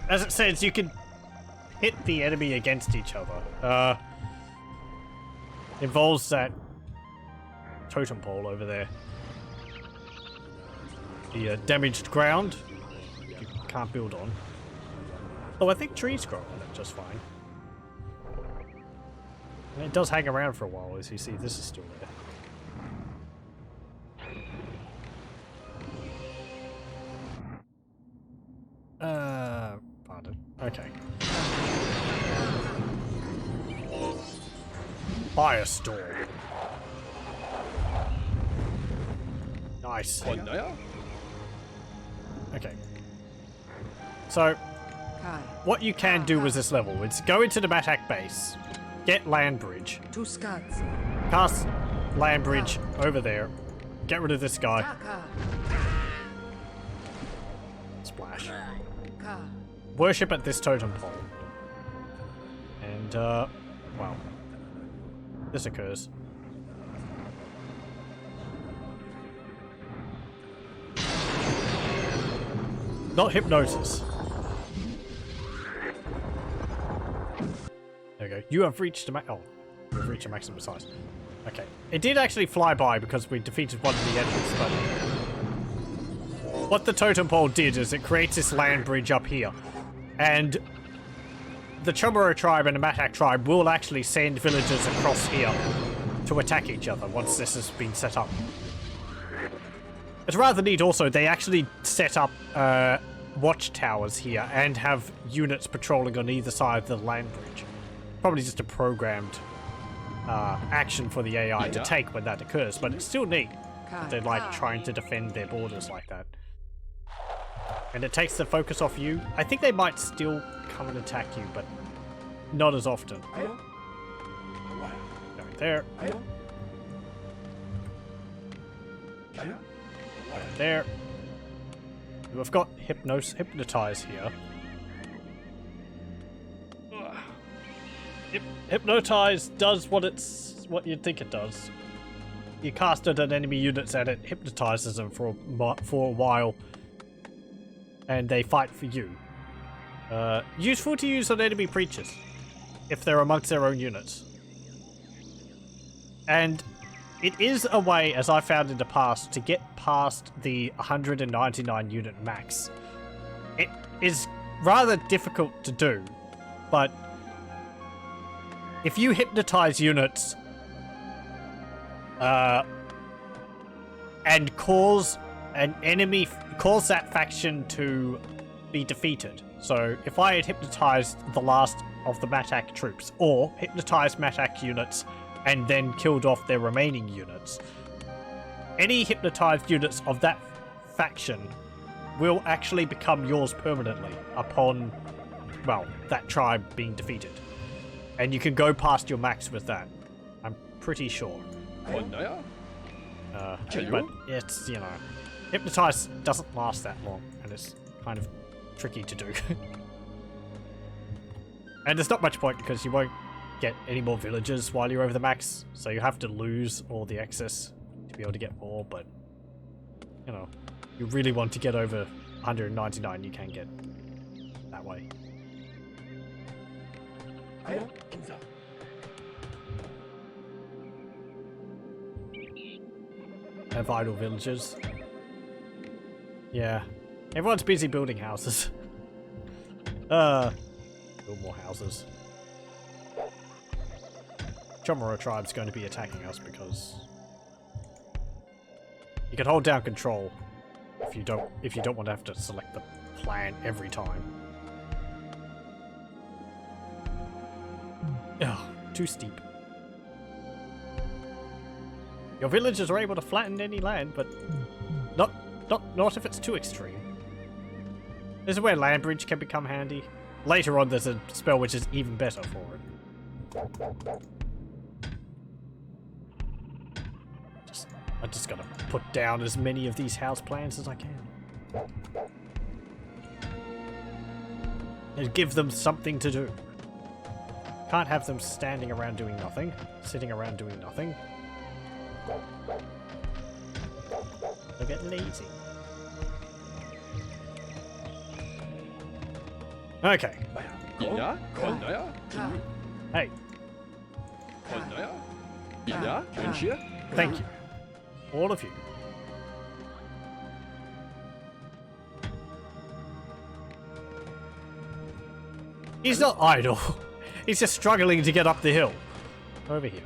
as it says, you can hit the enemy against each other. Involves that totem pole over there. The damaged ground you can't build on. Oh, I think trees grow on it just fine. And it does hang around for a while, as you see. This is still there. Pardon. Okay. Firestorm. Nice. Okay. So, Kai. what you can do with this level is go into the Matak base, get land bridge, Two scuds. cast land bridge over there, get rid of this guy, Taka. splash, Ka. worship at this totem pole, and well, this occurs. Not hypnosis. There we go. You have reached a you've reached a maximum size. Okay. It did actually fly by because we defeated one of the enemies, but what the totem pole did is it creates this land bridge up here. And the Chamorro tribe and the Matak tribe will actually send villagers across here to attack each other once this has been set up. It's rather neat also, they actually set up watchtowers here and have units patrolling on either side of the land bridge. Probably just a programmed action for the AI to take when that occurs, but it's still neat. They're like trying to defend their borders like that. And it takes the focus off you. I think they might still come and attack you, but not as often. Right there. Right there. We've got hypnotize here. Hypnotize does what you'd think it does. You cast it at enemy units and it hypnotizes them for a while, and they fight for you. Useful to use on enemy creatures if they're amongst their own units. And it is a way, as I found in the past, to get past the 199 unit max. It is rather difficult to do, but if you hypnotize units and cause that faction to be defeated. So if I had hypnotized the last of the Matak troops, or hypnotized Matak units and then killed off their remaining units, any hypnotized units of that faction will actually become yours permanently upon, well, that tribe being defeated. And you can go past your max with that. I'm pretty sure. But it's, you know, hypnotize doesn't last that long, and it's kind of tricky to do. And there's not much point because you won't get any more villagers while you're over the max, so you have to lose all the excess to be able to get more, but, you know, you really want to get over 199, you can get that way. And vital villagers. Yeah. Everyone's busy building houses. Build more houses. Chamorro tribe's going to be attacking us because you can hold down control if you don't want to have to select the plan every time. Ugh, too steep. Your villagers are able to flatten any land, but not if it's too extreme. This is where land bridge can become handy. Later on, there's a spell which is even better for it. I just gotta put down as many of these house plans as I can. And give them something to do. Can't have them standing around doing nothing, sitting around doing nothing. They'll get lazy. Okay. Ja, Ka. Hey, Ja, wünsche. thank you. All of you. He's not idle. He's just struggling to get up the hill. Over here.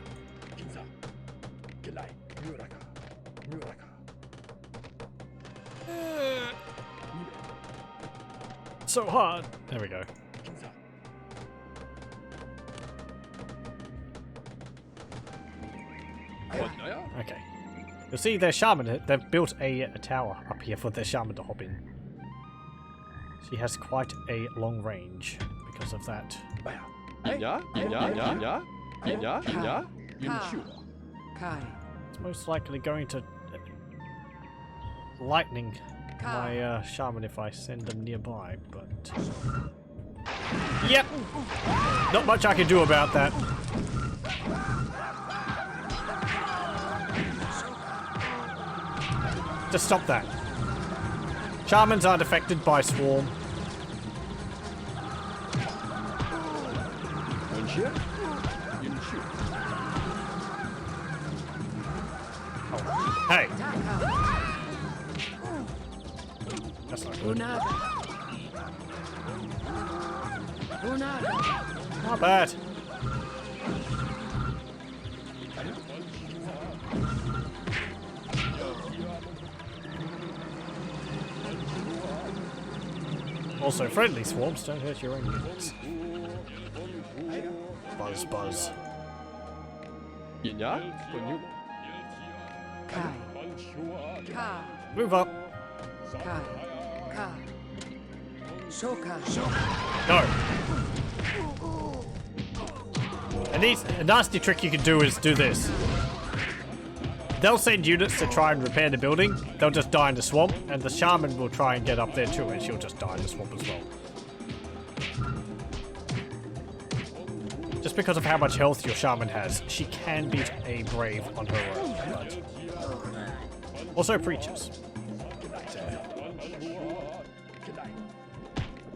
So hard. There we go. Okay. You'll see their shaman, they've built a tower up here for their shaman to hop in. She has quite a long range because of that. Ja, wünsche. Kai. It's most likely going to lightning my shaman if I send them nearby, but... Yep! Not much I can do about that. Just stop that. Shamans aren't affected by swarm. Wünsche. Wünsche. Oh. Hey! That's not good. Unaga. Unaga. Not bad. Also, friendly swarms don't hurt your own units. Buzz, buzz. Ja, wünsche. Kai. Ka. Move up. Kai. Ka. Shoka. No. A nasty trick you can do is do this. They'll send units to try and repair the building. They'll just die in the swamp, and the shaman will try and get up there too, and she'll just die in the swamp as well. Just because of how much health your shaman has, she can beat a brave on her own. But also preachers.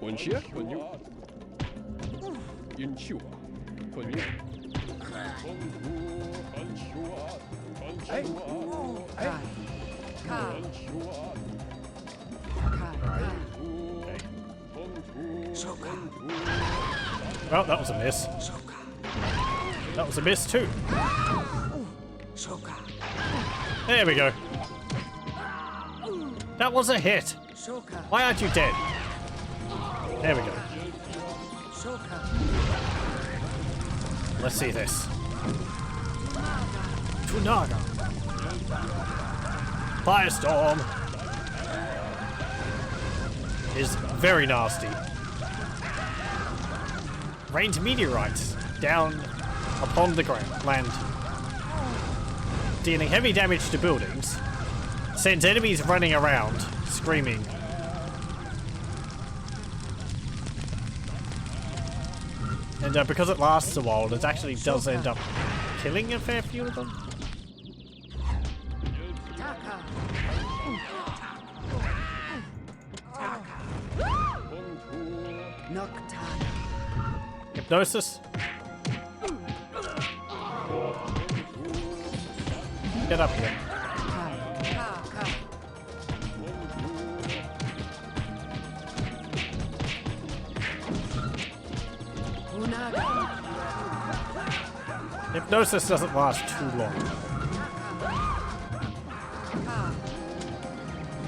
Wünsche. Wünsche. Wünsche. Kai. Ka. Kai. Okay. Shoka. Well, that was a miss. Shoka. That was a miss too. Shoka. There we go. That was a hit. Shoka. Why aren't you dead? There we go. Shoka. Let's see this. Tunaga. Firestorm is very nasty. Rains meteorites down upon the land, dealing heavy damage to buildings. Sends enemies running around, screaming. And because it lasts a while, it actually does end up killing a fair few of them. Taka. Noctana. Hypnosis. Get up here. Kai. Ka. Ka. Unaga. Hypnosis doesn't last too long. Ka.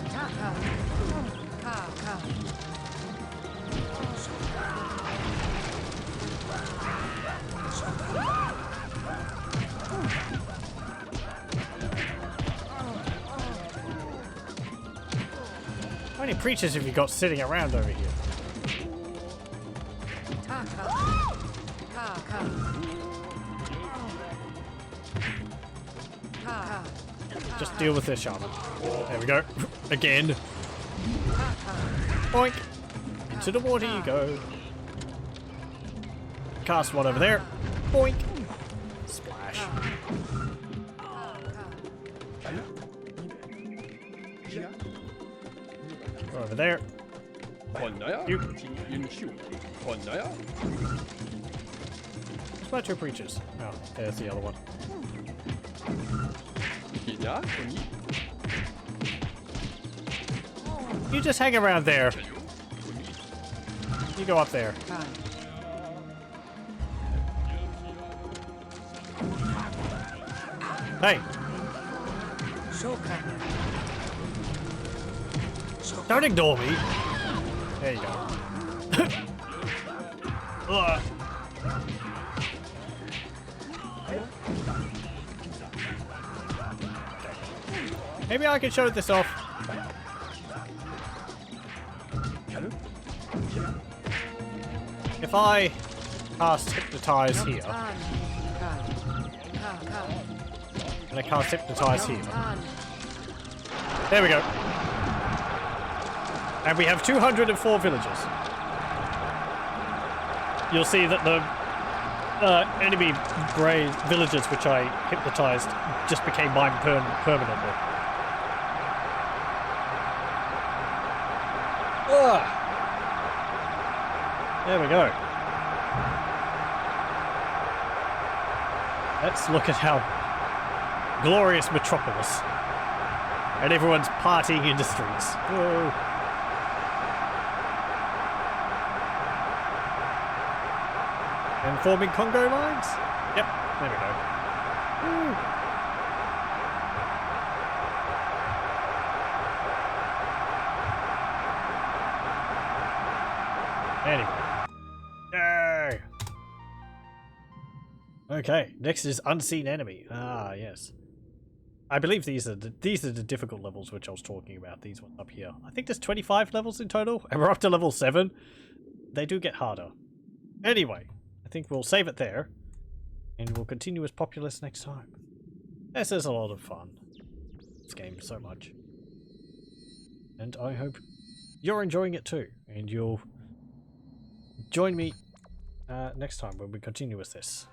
Taka. Ka. Ka. How many preachers have you got sitting around over here? Taka. Ka. Ka. Ka. Just deal with this shaman. There we go. Again. Boink. Into the water you go. Cast one over there. Boink. Splash. Over there. You. Wünsche. Konaya. Where's my two preachers? Oh, there's the other one. Inya. Koni. You just hang around there. Koni. You go up there. Kai. Hey, Shoka. don't ignore me. There you go. Ugh. Maybe I can show this off. If I cast Hypnotize here, Tan. Kai. Ka. Ka. and I cast Hypnotize here, Tan. there we go. And we have 204 villagers. You'll see that the enemy grey villagers which I hypnotized just became mine permanently. Ugh. There we go. Let's look at how glorious Metropolis. And everyone's partying in the streets. Whoa. And forming Congo lines? Yep, there we go. Woo. Anyway. Yay! Okay, next is Unseen Enemy. Ah, yes. I believe these are the difficult levels which I was talking about. These ones up here. I think there's 25 levels in total, and we're up to level 7. They do get harder. Anyway, I think we'll save it there, and we'll continue as Populous next time. This is a lot of fun. This game so much. And I hope you're enjoying it too, and you'll join me next time when we continue with this.